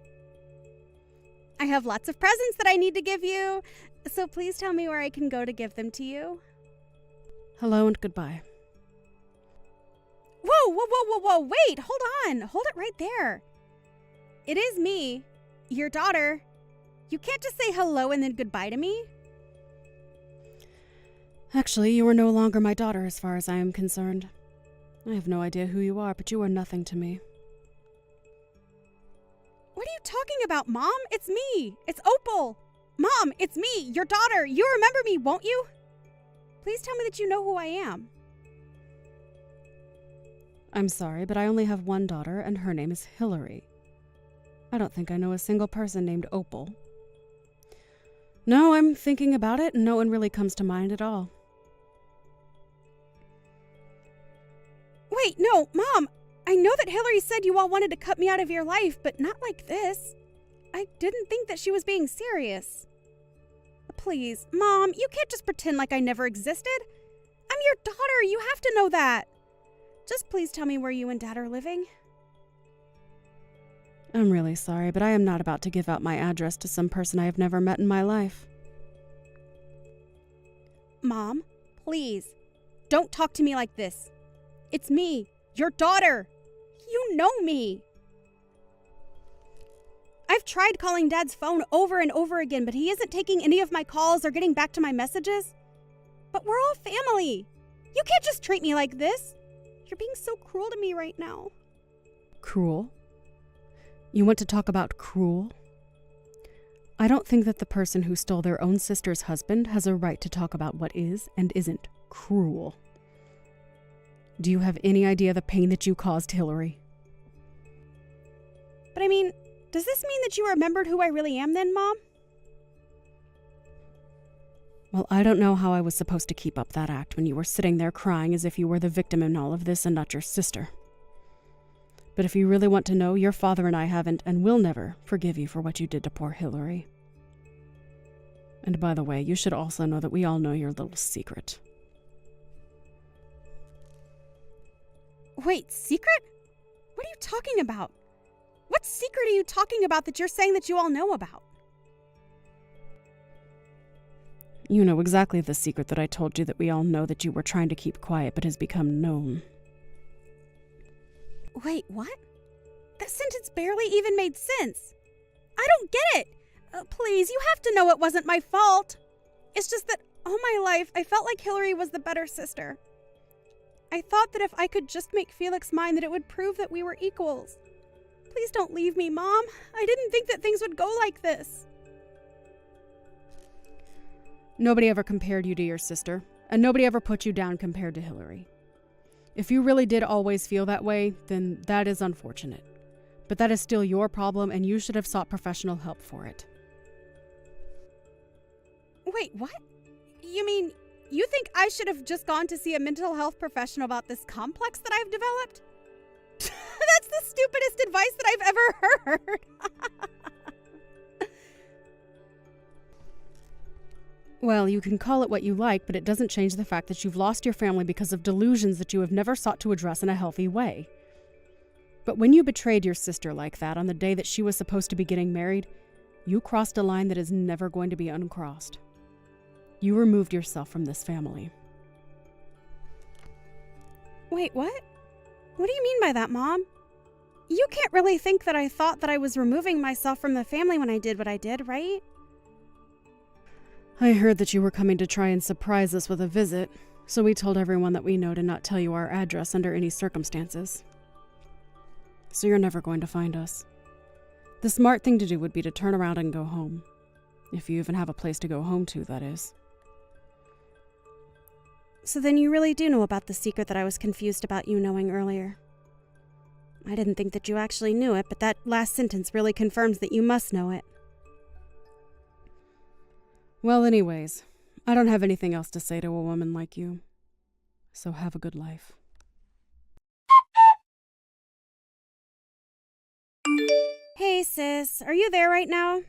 I have lots of presents that I need to give you, so please tell me where I can go to give them to you. Hello and goodbye. Whoa, wait, hold on. Hold it right there. It is me, your daughter. You can't just say hello and then goodbye to me. Actually, you are no longer my daughter as far as I am concerned. I have no idea who you are, but you are nothing to me. What are you talking about, Mom? It's me. It's Opal. Mom, it's me, your daughter. You remember me, won't you? Please tell me that you know who I am. I'm sorry, but I only have one daughter, and her name is Hillary. I don't think I know a single person named Opal. No, I'm thinking about it, and no one really comes to mind at all. Wait, no, Mom. I know that Hillary said you all wanted to cut me out of your life, but not like this. I didn't think that she was being serious. Please, Mom, you can't just pretend like I never existed. I'm your daughter. You have to know that. Just please tell me where you and Dad are living. I'm really sorry, but I am not about to give out my address to some person I have never met in my life. Mom, please, don't talk to me like this. It's me, your daughter. You know me. I've tried calling Dad's phone over and over again, but he isn't taking any of my calls or getting back to my messages. But we're all family. You can't just treat me like this. You're being so cruel to me right now. Cruel? You want to talk about cruel? I don't think that the person who stole their own sister's husband has a right to talk about what is and isn't cruel. Do you have any idea the pain that you caused Hillary? But I mean, does this mean that you remembered who I really am then, Mom? Well, I don't know how I was supposed to keep up that act when you were sitting there crying as if you were the victim in all of this and not your sister. But if you really want to know, your father and I haven't and will never forgive you for what you did to poor Hillary. And by the way, you should also know that we all know your little secret. Wait, secret? What are you talking about? What secret are you talking about that you're saying that you all know about? You know exactly the secret that I told you that we all know that you were trying to keep quiet but has become known. Wait, what? That sentence barely even made sense. I don't get it. Please, you have to know it wasn't my fault. It's just that all my life I felt like Hillary was the better sister. I thought that if I could just make Felix mine that it would prove that we were equals. Please don't leave me, Mom. I didn't think that things would go like this. Nobody ever compared you to your sister, and nobody ever put you down compared to Hillary. If you really did always feel that way, then that is unfortunate. But that is still your problem, and you should have sought professional help for it. Wait, what? You mean, you think I should have just gone to see a mental health professional about this complex that I've developed? That's the stupidest advice that I've ever heard. Well, you can call it what you like, but it doesn't change the fact that you've lost your family because of delusions that you have never sought to address in a healthy way. But when you betrayed your sister like that on the day that she was supposed to be getting married, you crossed a line that is never going to be uncrossed. You removed yourself from this family. Wait, what? What do you mean by that, Mom? You can't really think that I thought that I was removing myself from the family when I did what I did, right? I heard that you were coming to try and surprise us with a visit, so we told everyone that we know to not tell you our address under any circumstances. So you're never going to find us. The smart thing to do would be to turn around and go home. If you even have a place to go home to, that is. So then you really do know about the secret that I was confused about you knowing earlier. I didn't think that you actually knew it, but that last sentence really confirms that you must know it. Well, anyways, I don't have anything else to say to a woman like you. So have a good life. Hey, sis, are you there right now?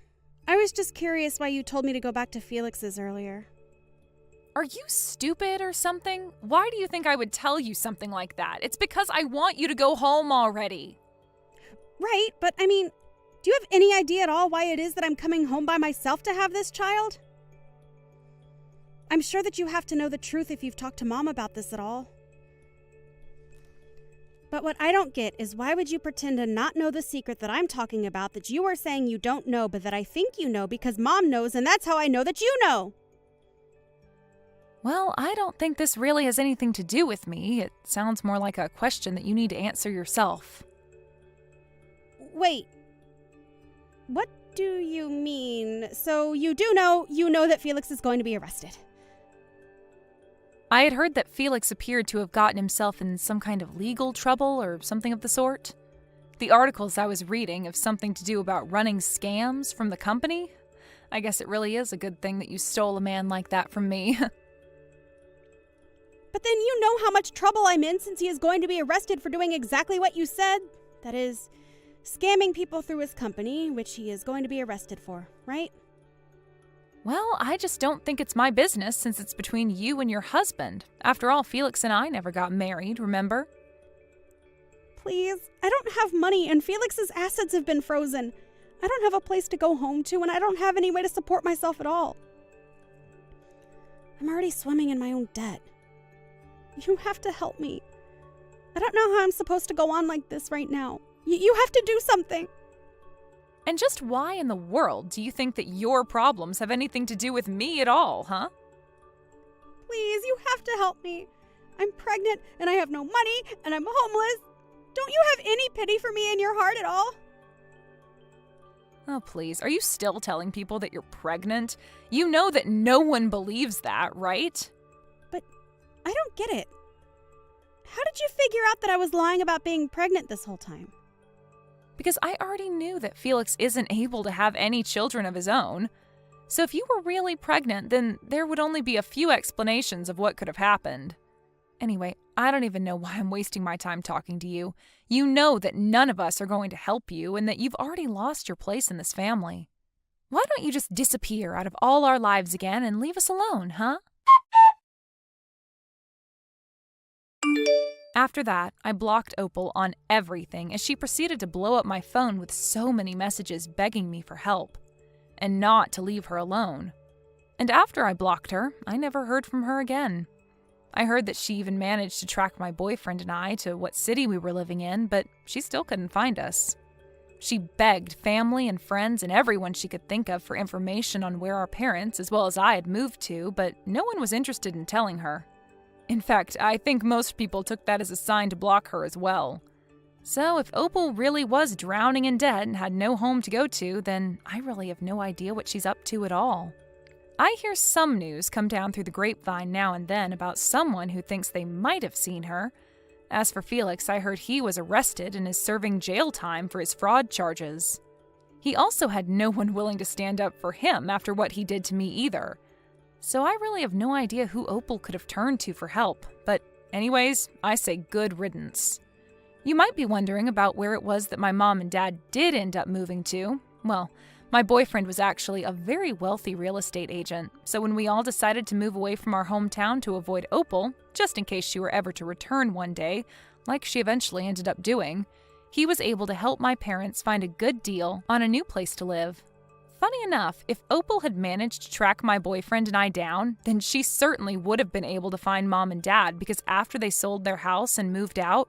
I was just curious why you told me to go back to Felix's earlier. Are you stupid or something? Why do you think I would tell you something like that? It's because I want you to go home already. Right, but I mean, do you have any idea at all why it is that I'm coming home by myself to have this child? I'm sure that you have to know the truth if you've talked to Mom about this at all. But what I don't get is why would you pretend to not know the secret that I'm talking about that you are saying you don't know but that I think you know because Mom knows and that's how I know that you know? Well, I don't think this really has anything to do with me. It sounds more like a question that you need to answer yourself. Wait. What do you mean? So you know that Felix is going to be arrested? I had heard that Felix appeared to have gotten himself in some kind of legal trouble or something of the sort. The articles I was reading have something to do about running scams from the company. I guess it really is a good thing that you stole a man like that from me. But then you know how much trouble I'm in since he is going to be arrested for doing exactly what you said. That is, scamming people through his company, which he is going to be arrested for, right? Well, I just don't think it's my business since it's between you and your husband. After all, Felix and I never got married, remember? Please, I don't have money and Felix's assets have been frozen. I don't have a place to go home to and I don't have any way to support myself at all. I'm already swimming in my own debt. You have to help me. I don't know how I'm supposed to go on like this right now. You have to do something. And just why in the world do you think that your problems have anything to do with me at all, huh? Please, you have to help me. I'm pregnant and I have no money and I'm homeless. Don't you have any pity for me in your heart at all? Oh, please. Are you still telling people that you're pregnant? You know that no one believes that, right? But I don't get it. How did you figure out that I was lying about being pregnant this whole time? Because I already knew that Felix isn't able to have any children of his own. So if you were really pregnant, then there would only be a few explanations of what could have happened. Anyway, I don't even know why I'm wasting my time talking to you. You know that none of us are going to help you and that you've already lost your place in this family. Why don't you just disappear out of all our lives again and leave us alone, huh? After that, I blocked Opal on everything as she proceeded to blow up my phone with so many messages begging me for help and not to leave her alone. And after I blocked her, I never heard from her again. I heard that she even managed to track my boyfriend and I to what city we were living in, but she still couldn't find us. She begged family and friends and everyone she could think of for information on where our parents, as well as I, had moved to, but no one was interested in telling her. In fact, I think most people took that as a sign to block her as well. So if Opal really was drowning in debt and had no home to go to, then I really have no idea what she's up to at all. I hear some news come down through the grapevine now and then about someone who thinks they might have seen her. As for Felix, I heard he was arrested and is serving jail time for his fraud charges. He also had no one willing to stand up for him after what he did to me either. So I really have no idea who Opal could have turned to for help, but anyways, I say good riddance. You might be wondering about where it was that my mom and dad did end up moving to. Well, my boyfriend was actually a very wealthy real estate agent, so when we all decided to move away from our hometown to avoid Opal, just in case she were ever to return one day, like she eventually ended up doing, he was able to help my parents find a good deal on a new place to live. Funny enough, if Opal had managed to track my boyfriend and I down, then she certainly would have been able to find Mom and Dad because after they sold their house and moved out,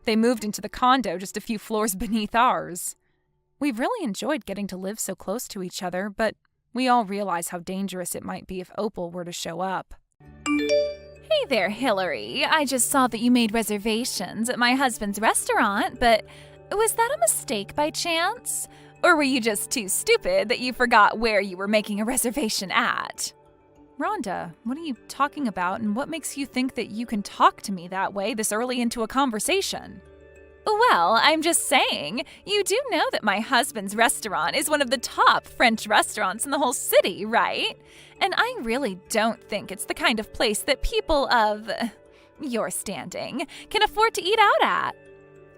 they moved into the condo just a few floors beneath ours. We've really enjoyed getting to live so close to each other, but we all realize how dangerous it might be if Opal were to show up. Hey there, Hillary. I just saw that you made reservations at my husband's restaurant, but was that a mistake by chance? Or were you just too stupid that you forgot where you were making a reservation at? Rhonda, what are you talking about, and what makes you think that you can talk to me that way this early into a conversation? Well, I'm just saying, you do know that my husband's restaurant is one of the top French restaurants in the whole city, right? And I really don't think it's the kind of place that people of your standing can afford to eat out at.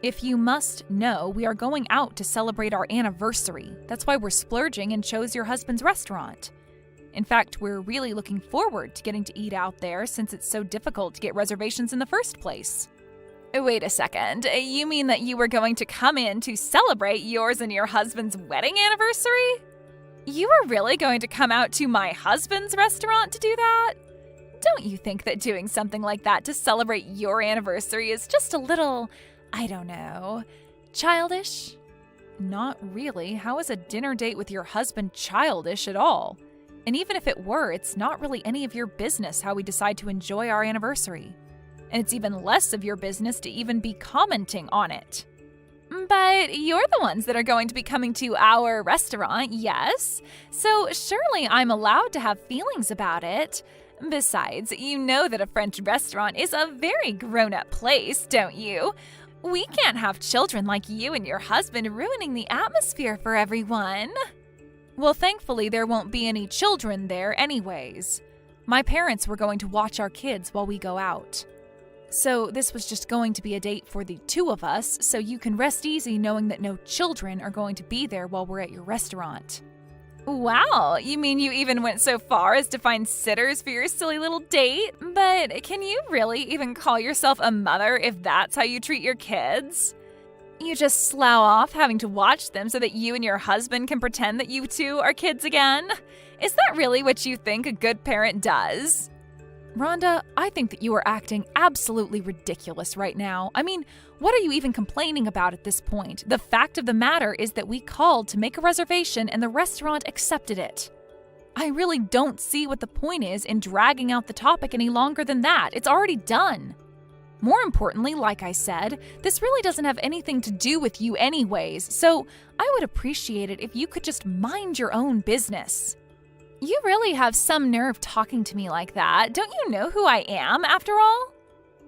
If you must know, we are going out to celebrate our anniversary. That's why we're splurging and chose your husband's restaurant. In fact, we're really looking forward to getting to eat out there since it's so difficult to get reservations in the first place. Wait a second, you mean that you were going to come in to celebrate yours and your husband's wedding anniversary? You were really going to come out to my husband's restaurant to do that? Don't you think that doing something like that to celebrate your anniversary is just a little, I don't know, childish? Not really. How is a dinner date with your husband childish at all? And even if it were, it's not really any of your business how we decide to enjoy our anniversary. And it's even less of your business to even be commenting on it. But you're the ones that are going to be coming to our restaurant, yes? So surely I'm allowed to have feelings about it. Besides, you know that a French restaurant is a very grown-up place, don't you? We can't have children like you and your husband ruining the atmosphere for everyone. Well, thankfully there won't be any children there anyways. My parents were going to watch our kids while we go out. So this was just going to be a date for the two of us, so you can rest easy knowing that no children are going to be there while we're at your restaurant. Wow, you mean you even went so far as to find sitters for your silly little date? But can you really even call yourself a mother if that's how you treat your kids? You just slough off having to watch them so that you and your husband can pretend that you two are kids again? Is that really what you think a good parent does? Rhonda, I think that you are acting absolutely ridiculous right now. I mean, what are you even complaining about at this point? The fact of the matter is that we called to make a reservation and the restaurant accepted it. I really don't see what the point is in dragging out the topic any longer than that. It's already done. More importantly, like I said, this really doesn't have anything to do with you anyways, so I would appreciate it if you could just mind your own business. You really have some nerve talking to me like that. Don't you know who I am, after all?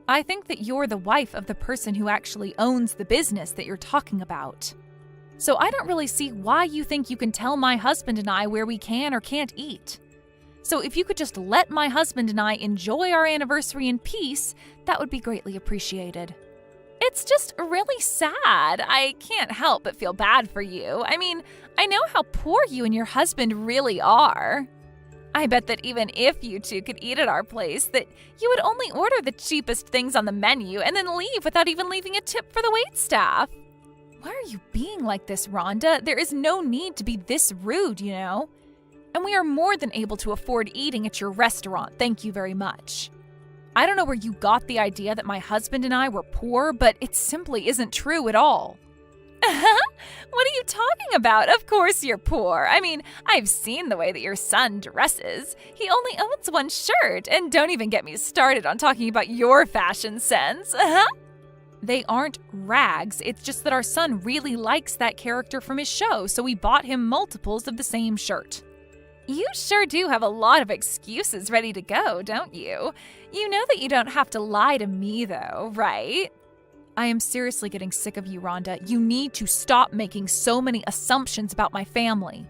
I think that you're the wife of the person who actually owns the business that you're talking about. So I don't really see why you think you can tell my husband and I where we can or can't eat. So if you could just let my husband and I enjoy our anniversary in peace, that would be greatly appreciated. It's just really sad. I can't help but feel bad for you. I mean, I know how poor you and your husband really are. I bet that even if you two could eat at our place, that you would only order the cheapest things on the menu and then leave without even leaving a tip for the waitstaff. Why are you being like this, Rhonda? There is no need to be this rude, you know? And we are more than able to afford eating at your restaurant, thank you very much. I don't know where you got the idea that my husband and I were poor, but it simply isn't true at all. What are you talking about? Of course you're poor. I mean, I've seen the way that your son dresses. He only owns one shirt, and don't even get me started on talking about your fashion sense. They aren't rags, it's just that our son really likes that character from his show, so we bought him multiples of the same shirt. You sure do have a lot of excuses ready to go, don't you? You know that you don't have to lie to me, though, right? I am seriously getting sick of you, Rhonda. You need to stop making so many assumptions about my family.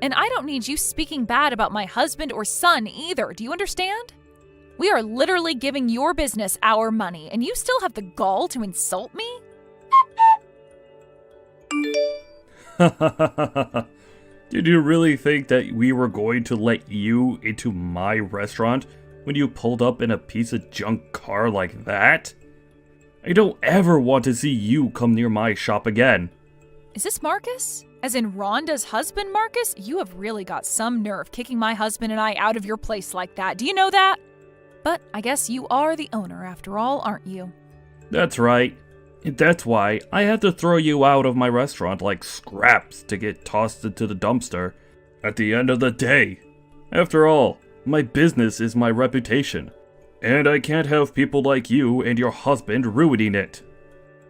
And I don't need you speaking bad about my husband or son either, do you understand? We are literally giving your business our money, and you still have the gall to insult me? Did you really think that we were going to let you into my restaurant when you pulled up in a piece of junk car like that? I don't ever want to see you come near my shop again. Is this Marcus? As in Rhonda's husband, Marcus? You have really got some nerve kicking my husband and I out of your place like that. Do you know that? But I guess you are the owner after all, aren't you? That's right. That's why I had to throw you out of my restaurant like scraps to get tossed into the dumpster at the end of the day. After all, my business is my reputation, and I can't have people like you and your husband ruining it.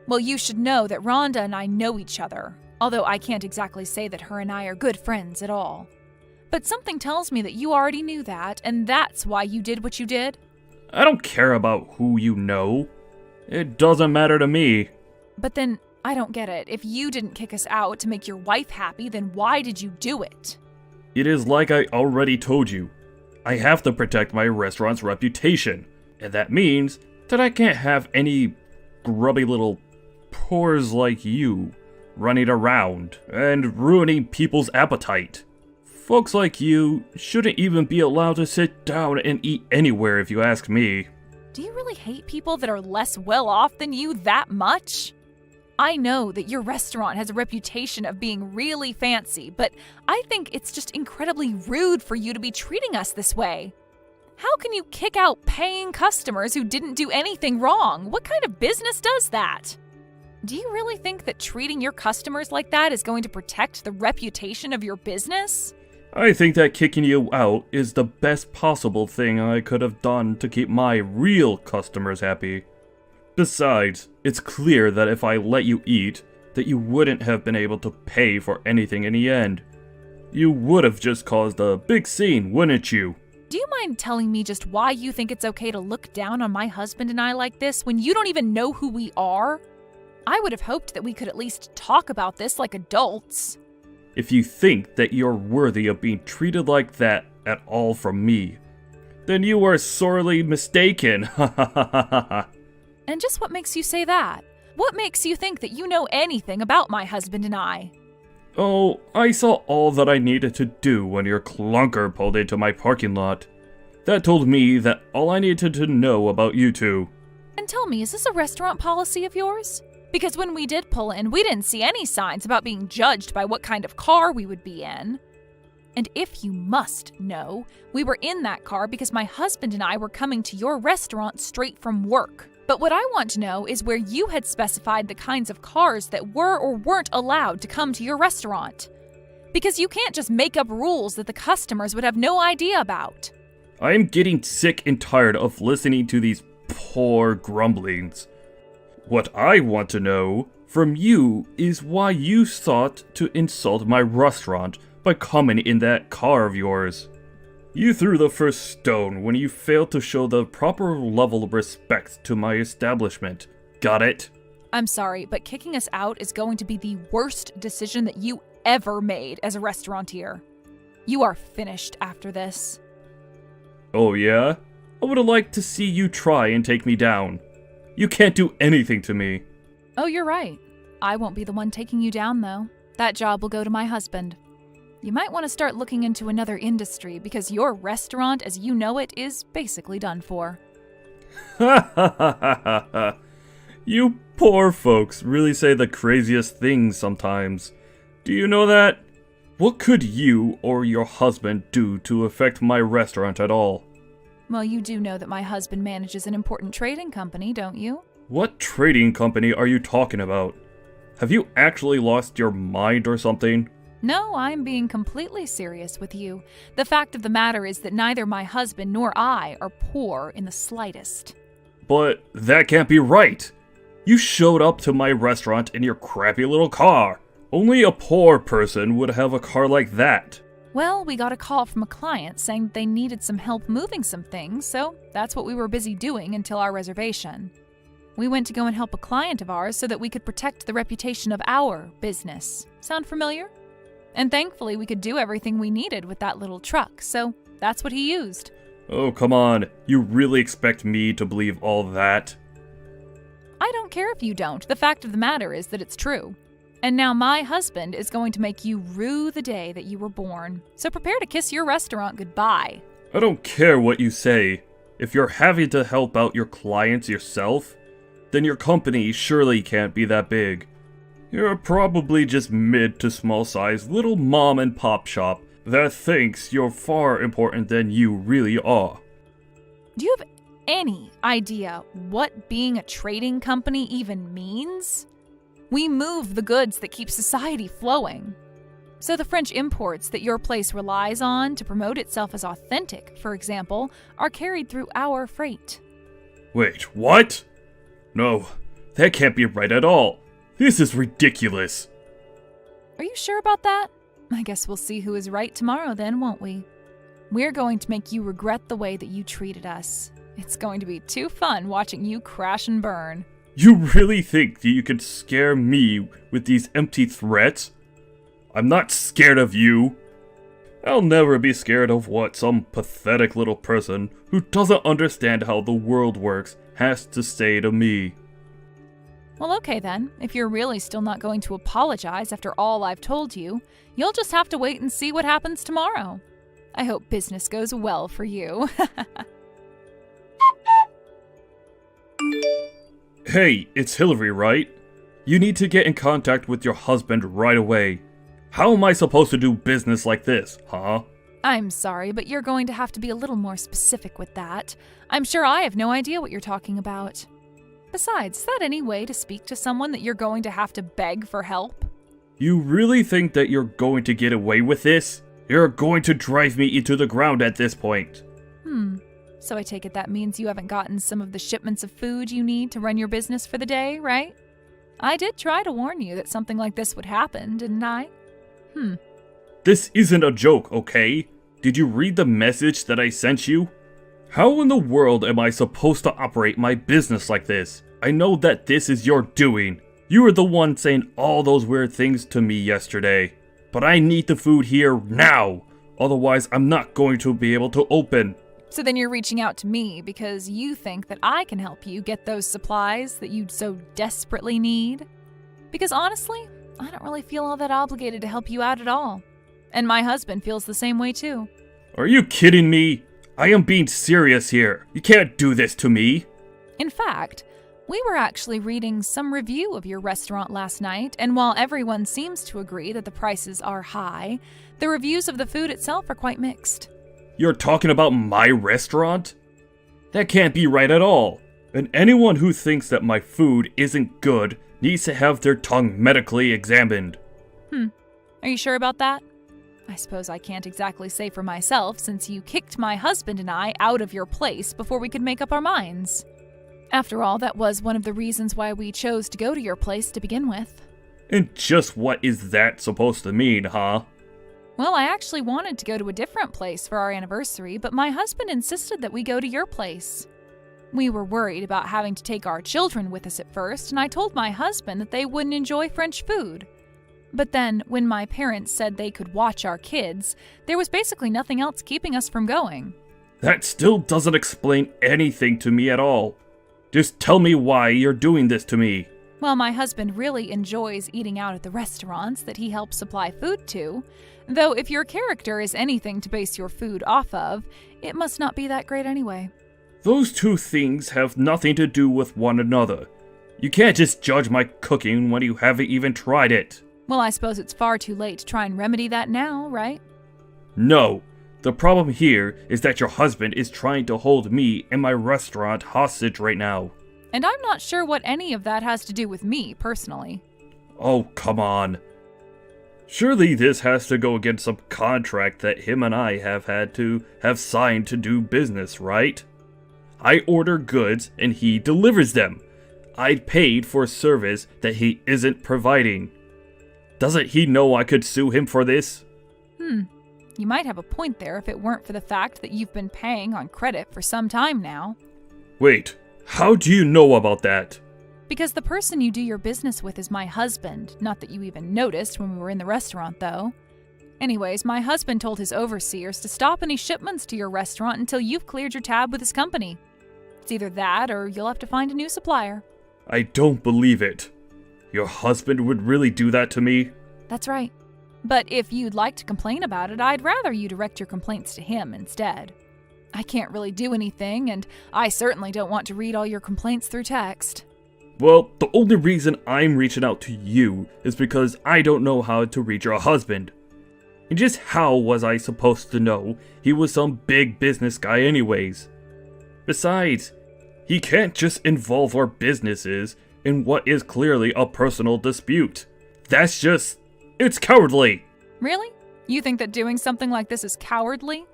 Well, you should know that Rhonda and I know each other, although I can't exactly say that her and I are good friends at all. But something tells me that you already knew that, and that's why you did what you did. I don't care about who you know. It doesn't matter to me. But then, I don't get it. If you didn't kick us out to make your wife happy, then why did you do it? It is like I already told you. I have to protect my restaurant's reputation, and that means that I can't have any grubby little pores like you running around and ruining people's appetite. Folks like you shouldn't even be allowed to sit down and eat anywhere if you ask me. Do you really hate people that are less well off than you that much? I know that your restaurant has a reputation of being really fancy, but I think it's just incredibly rude for you to be treating us this way. How can you kick out paying customers who didn't do anything wrong? What kind of business does that? Do you really think that treating your customers like that is going to protect the reputation of your business? I think that kicking you out is the best possible thing I could have done to keep my real customers happy. Besides, it's clear that if I let you eat, that you wouldn't have been able to pay for anything in the end. You would have just caused a big scene, wouldn't you? Do you mind telling me just why you think it's okay to look down on my husband and I like this when you don't even know who we are? I would have hoped that we could at least talk about this like adults. If you think that you're worthy of being treated like that at all from me, then you are sorely mistaken. Ha ha ha ha ha. And just what makes you say that? What makes you think that you know anything about my husband and I? Oh, I saw all that I needed to do when your clunker pulled into my parking lot. That told me that all I needed to know about you two. And tell me, is this a restaurant policy of yours? Because when we did pull in, we didn't see any signs about being judged by what kind of car we would be in. And if you must know, we were in that car because my husband and I were coming to your restaurant straight from work. But what I want to know is where you had specified the kinds of cars that were or weren't allowed to come to your restaurant. Because you can't just make up rules that the customers would have no idea about. I am getting sick and tired of listening to these poor grumblings. What I want to know from you is why you sought to insult my restaurant by coming in that car of yours. You threw the first stone when you failed to show the proper level of respect to my establishment. Got it? I'm sorry, but kicking us out is going to be the worst decision that you ever made as a restaurateur. You are finished after this. Oh yeah? I would have liked to see you try and take me down. You can't do anything to me. Oh, you're right. I won't be the one taking you down, though. That job will go to my husband. You might want to start looking into another industry because your restaurant as you know it is basically done for. Ha ha ha ha ha. You poor folks really say the craziest things sometimes. Do you know that? What could you or your husband do to affect my restaurant at all? Well, you do know that my husband manages an important trading company, don't you? What trading company are you talking about? Have you actually lost your mind or something? No, I'm being completely serious with you. The fact of the matter is that neither my husband nor I are poor in the slightest. But that can't be right. You showed up to my restaurant in your crappy little car. Only a poor person would have a car like that. Well, we got a call from a client saying that they needed some help moving some things, so that's what we were busy doing until our reservation. We went to go and help a client of ours so that we could protect the reputation of our business. Sound familiar? And thankfully, we could do everything we needed with that little truck, so that's what he used. Oh, come on. You really expect me to believe all that? I don't care if you don't. The fact of the matter is that it's true. And now my husband is going to make you rue the day that you were born. So prepare to kiss your restaurant goodbye. I don't care what you say. If you're having to help out your clients yourself, then your company surely can't be that big. You're probably just mid to small size little mom and pop shop that thinks you're far important than you really are. Do you have any idea what being a trading company even means? We move the goods that keep society flowing. So the French imports that your place relies on to promote itself as authentic, for example, are carried through our freight. Wait, what? No, that can't be right at all. This is ridiculous. Are you sure about that? I guess we'll see who is right tomorrow then, won't we? We're going to make you regret the way that you treated us. It's going to be too fun watching you crash and burn. You really think that you can scare me with these empty threats? I'm not scared of you. I'll never be scared of what some pathetic little person who doesn't understand how the world works has to say to me. Well, okay then. If you're really still not going to apologize after all I've told you, you'll just have to wait and see what happens tomorrow. I hope business goes well for you. Hey, it's Hillary, right? You need to get in contact with your husband right away. How am I supposed to do business like this, huh? I'm sorry, but you're going to have to be a little more specific with that. I'm sure I have no idea what you're talking about. Besides, is that any way to speak to someone that you're going to have to beg for help? You really think that you're going to get away with this? You're going to drive me into the ground at this point. So I take it that means you haven't gotten some of the shipments of food you need to run your business for the day, right? I did try to warn you that something like this would happen, didn't I? This isn't a joke, okay? Did you read the message that I sent you? How in the world am I supposed to operate my business like this? I know that this is your doing. You were the one saying all those weird things to me yesterday. But I need the food here now. Otherwise, I'm not going to be able to open. So then you're reaching out to me because you think that I can help you get those supplies that you so desperately need? Because honestly, I don't really feel all that obligated to help you out at all. And my husband feels the same way too. Are you kidding me? I am being serious here. You can't do this to me. In fact, we were actually reading some review of your restaurant last night, and while everyone seems to agree that the prices are high, the reviews of the food itself are quite mixed. You're talking about my restaurant? That can't be right at all. And anyone who thinks that my food isn't good needs to have their tongue medically examined. Are you sure about that? I suppose I can't exactly say for myself since you kicked my husband and I out of your place before we could make up our minds. After all, that was one of the reasons why we chose to go to your place to begin with. And just what is that supposed to mean, huh? Well, I actually wanted to go to a different place for our anniversary, but my husband insisted that we go to your place. We were worried about having to take our children with us at first, and I told my husband that they wouldn't enjoy French food. But then, when my parents said they could watch our kids, there was basically nothing else keeping us from going. That still doesn't explain anything to me at all. Just tell me why you're doing this to me. Well, my husband really enjoys eating out at the restaurants that he helps supply food to, though if your character is anything to base your food off of, it must not be that great anyway. Those two things have nothing to do with one another. You can't just judge my cooking when you haven't even tried it. Well, I suppose it's far too late to try and remedy that now, right? No. The problem here is that your husband is trying to hold me and my restaurant hostage right now. And I'm not sure what any of that has to do with me, personally. Oh, come on. Surely this has to go against some contract that him and I have had to have signed to do business, right? I order goods and he delivers them. I paid for a service that he isn't providing. Doesn't he know I could sue him for this? You might have a point there if it weren't for the fact that you've been paying on credit for some time now. Wait, how do you know about that? Because the person you do your business with is my husband. Not that you even noticed when we were in the restaurant, though. Anyways, my husband told his overseers to stop any shipments to your restaurant until you've cleared your tab with his company. It's either that or you'll have to find a new supplier. I don't believe it. Your husband would really do that to me? That's right. But if you'd like to complain about it, I'd rather you direct your complaints to him instead. I can't really do anything, and I certainly don't want to read all your complaints through text. Well, the only reason I'm reaching out to you is because I don't know how to reach your husband. And just how was I supposed to know he was some big business guy anyways? Besides, he can't just involve our businesses in what is clearly a personal dispute. It's cowardly! Really? You think that doing something like this is cowardly?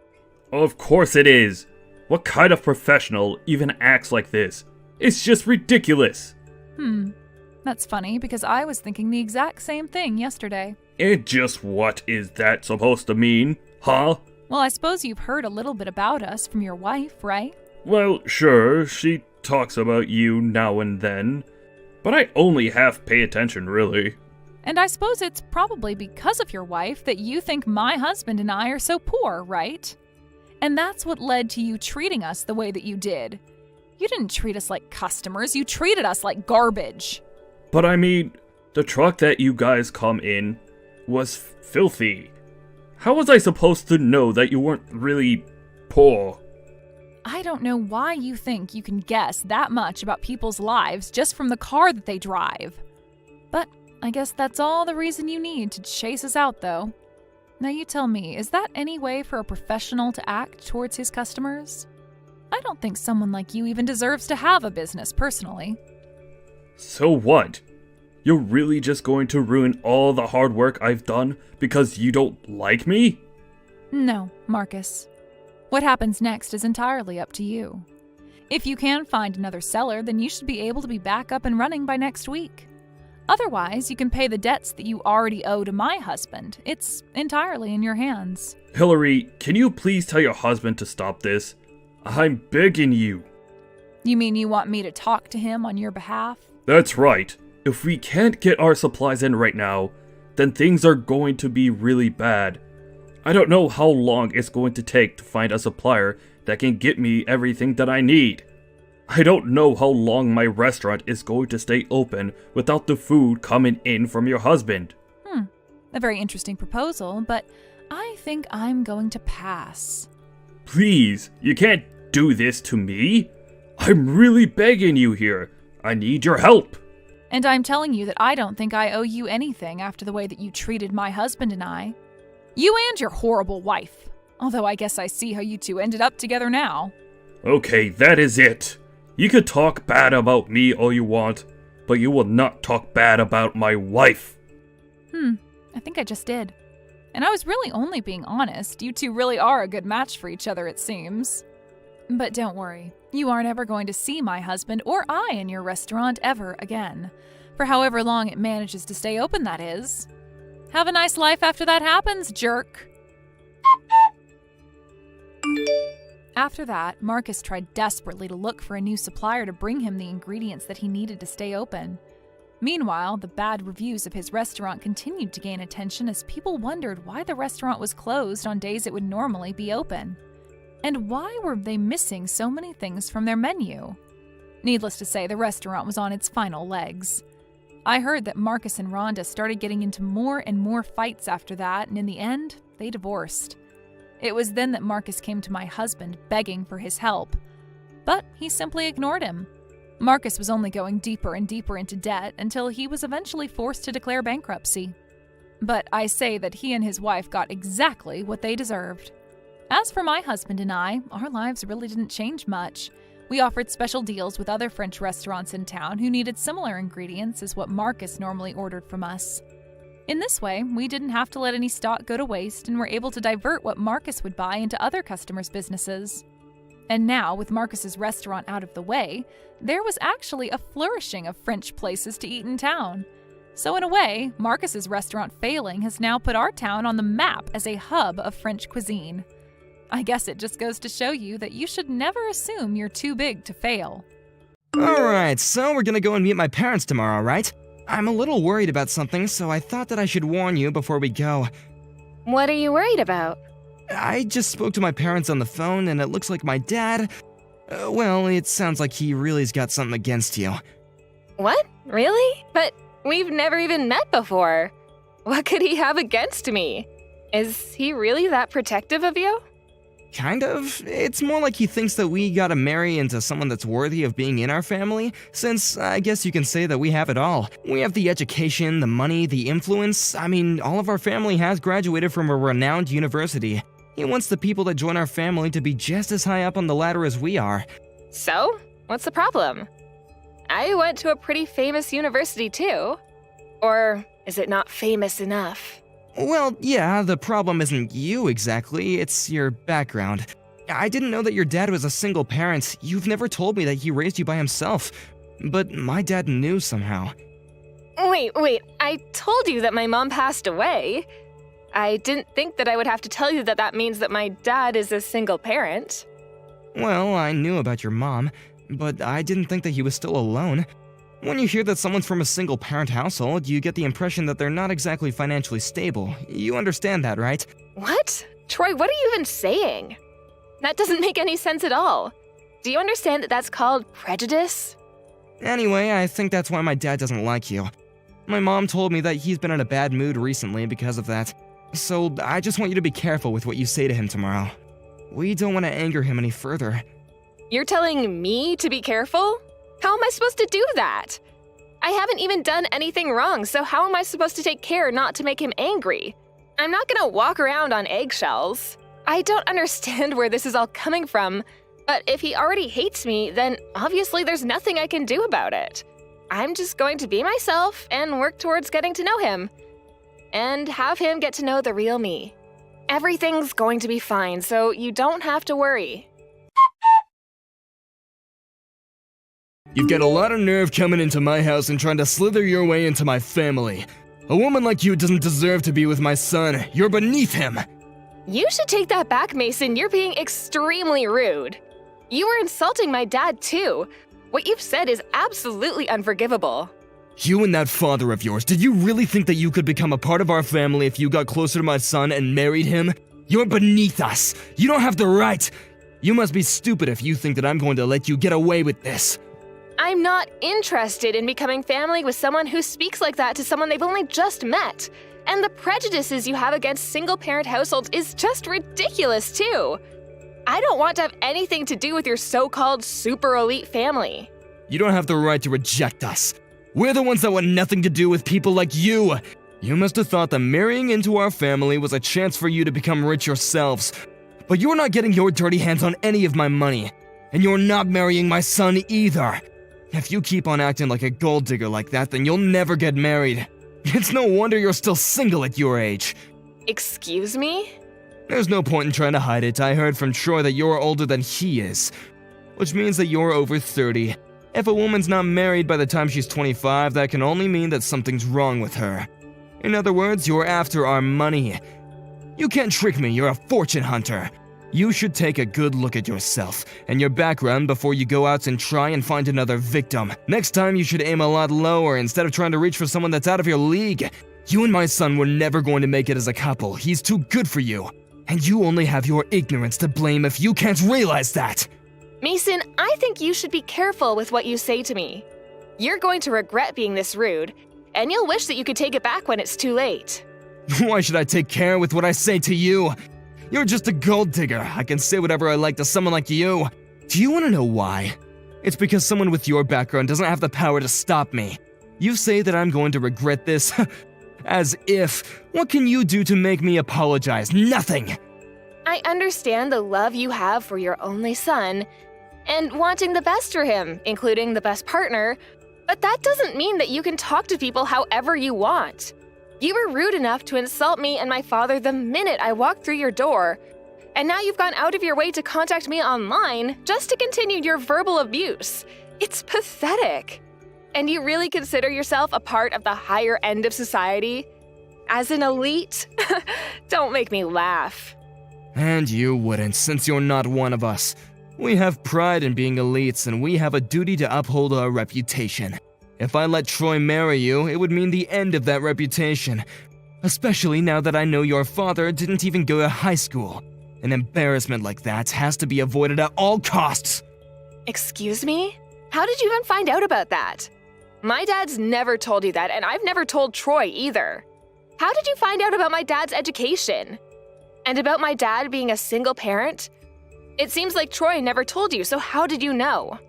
Of course it is. What kind of professional even acts like this? It's just ridiculous. That's funny because I was thinking the exact same thing yesterday. And just what is that supposed to mean, huh? Well, I suppose you've heard a little bit about us from your wife, right? Well, sure, she talks about you now and then, but I only half pay attention, really. And I suppose it's probably because of your wife that you think my husband and I are so poor, right? And that's what led to you treating us the way that you did. You didn't treat us like customers, you treated us like garbage. But I mean, the truck that you guys come in was filthy. How was I supposed to know that you weren't really poor? I don't know why you think you can guess that much about people's lives just from the car that they drive. But I guess that's all the reason you need to chase us out, though. Now you tell me, is that any way for a professional to act towards his customers? I don't think someone like you even deserves to have a business, personally. So what? You're really just going to ruin all the hard work I've done because you don't like me? No, Marcus. What happens next is entirely up to you. If you can find another seller, then you should be able to be back up and running by next week. Otherwise, you can pay the debts that you already owe to my husband. It's entirely in your hands. Hillary, can you please tell your husband to stop this? I'm begging you. You mean you want me to talk to him on your behalf? That's right. If we can't get our supplies in right now, then things are going to be really bad. I don't know how long it's going to take to find a supplier that can get me everything that I need. I don't know how long my restaurant is going to stay open without the food coming in from your husband. A very interesting proposal, but I think I'm going to pass. Please, you can't do this to me. I'm really begging you here. I need your help. And I'm telling you that I don't think I owe you anything after the way that you treated my husband and I. You and your horrible wife. Although I guess I see how you two ended up together now. Okay, that is it. You could talk bad about me all you want, but you will not talk bad about my wife. I think I just did. And I was really only being honest. You two really are a good match for each other, it seems. But don't worry. You aren't ever going to see my husband or I in your restaurant ever again. For however long it manages to stay open, that is. Have a nice life after that happens, jerk. After that, Marcus tried desperately to look for a new supplier to bring him the ingredients that he needed to stay open. Meanwhile, the bad reviews of his restaurant continued to gain attention as people wondered why the restaurant was closed on days it would normally be open. And why were they missing so many things from their menu? Needless to say, the restaurant was on its final legs. I heard that Marcus and Rhonda started getting into more and more fights after that, and in the end, they divorced. It was then that Marcus came to my husband begging for his help. But he simply ignored him. Marcus was only going deeper and deeper into debt until he was eventually forced to declare bankruptcy. But I say that he and his wife got exactly what they deserved. As for my husband and I, our lives really didn't change much. We offered special deals with other French restaurants in town who needed similar ingredients as what Marcus normally ordered from us. In this way, we didn't have to let any stock go to waste and were able to divert what Marcus would buy into other customers' businesses. And now, with Marcus's restaurant out of the way, there was actually a flourishing of French places to eat in town. So in a way, Marcus's restaurant failing has now put our town on the map as a hub of French cuisine. I guess it just goes to show you that you should never assume you're too big to fail. Alright, so we're gonna go and meet my parents tomorrow, right? I'm a little worried about something, so I thought that I should warn you before we go. What are you worried about? I just spoke to my parents on the phone, and it looks like my dad... well, it sounds like he really's got something against you. What? Really? But we've never even met before. What could he have against me? Is he really that protective of you? Kind of. It's more like he thinks that we gotta marry into someone that's worthy of being in our family, since I guess you can say that we have it all. We have the education, the money, the influence. I mean, all of our family has graduated from a renowned university. He wants the people that join our family to be just as high up on the ladder as we are. So? What's the problem? I went to a pretty famous university too. Or is it not famous enough? Well, yeah, the problem isn't you exactly, it's your background. I didn't know that your dad was a single parent. You've never told me that he raised you by himself. But my dad knew somehow. Wait, I told you that my mom passed away. I didn't think that I would have to tell you that that means that my dad is a single parent. Well, I knew about your mom, but I didn't think that he was still alone. When you hear that someone's from a single-parent household, you get the impression that they're not exactly financially stable. You understand that, right? What? Troy, what are you even saying? That doesn't make any sense at all. Do you understand that that's called prejudice? Anyway, I think that's why my dad doesn't like you. My mom told me that he's been in a bad mood recently because of that. So I just want you to be careful with what you say to him tomorrow. We don't want to anger him any further. You're telling me to be careful? How am I supposed to do that? I haven't even done anything wrong, so how am I supposed to take care not to make him angry? I'm not gonna walk around on eggshells. I don't understand where this is all coming from, but if he already hates me, then obviously there's nothing I can do about it. I'm just going to be myself and work towards getting to know him. And have him get to know the real me. Everything's going to be fine, so you don't have to worry. You've got a lot of nerve coming into my house and trying to slither your way into my family. A woman like you doesn't deserve to be with my son. You're beneath him. You should take that back, Mason. You're being extremely rude. You were insulting my dad, too. What you've said is absolutely unforgivable. You and that father of yours, did you really think that you could become a part of our family if you got closer to my son and married him? You're beneath us. You don't have the right. You must be stupid if you think that I'm going to let you get away with this. I'm not interested in becoming family with someone who speaks like that to someone they've only just met. And the prejudices you have against single-parent households is just ridiculous, too. I don't want to have anything to do with your so-called super elite family. You don't have the right to reject us. We're the ones that want nothing to do with people like you. You must have thought that marrying into our family was a chance for you to become rich yourselves. But you're not getting your dirty hands on any of my money. And you're not marrying my son either. If you keep on acting like a gold digger like that, then you'll never get married. It's no wonder you're still single at your age. Excuse me? There's no point in trying to hide it. I heard from Troy that you're older than he is. Which means that you're over 30. If a woman's not married by the time she's 25, that can only mean that something's wrong with her. In other words, you're after our money. You can't trick me, you're a fortune hunter. You should take a good look at yourself and your background before you go out and try and find another victim. Next time you should aim a lot lower instead of trying to reach for someone that's out of your league. You and my son were never going to make it as a couple. He's too good for you. And you only have your ignorance to blame if you can't realize that. Mason, I think you should be careful with what you say to me. You're going to regret being this rude, and you'll wish that you could take it back when it's too late. Why should I take care with what I say to you? You're just a gold digger. I can say whatever I like to someone like you. Do you want to know why? It's because someone with your background doesn't have the power to stop me. You say that I'm going to regret this? As if. What can you do to make me apologize? Nothing! I understand the love you have for your only son, and wanting the best for him, including the best partner, but that doesn't mean that you can talk to people however you want. You were rude enough to insult me and my father the minute I walked through your door, and now you've gone out of your way to contact me online just to continue your verbal abuse. It's pathetic. And you really consider yourself a part of the higher end of society? As an elite? Don't make me laugh. And you wouldn't, since you're not one of us. We have pride in being elites, and we have a duty to uphold our reputation. If I let Troy marry you, it would mean the end of that reputation. Especially now that I know your father didn't even go to high school. An embarrassment like that has to be avoided at all costs. Excuse me? How did you even find out about that? My dad's never told you that, and I've never told Troy either. How did you find out about my dad's education? And about my dad being a single parent? It seems like Troy never told you, so how did you know?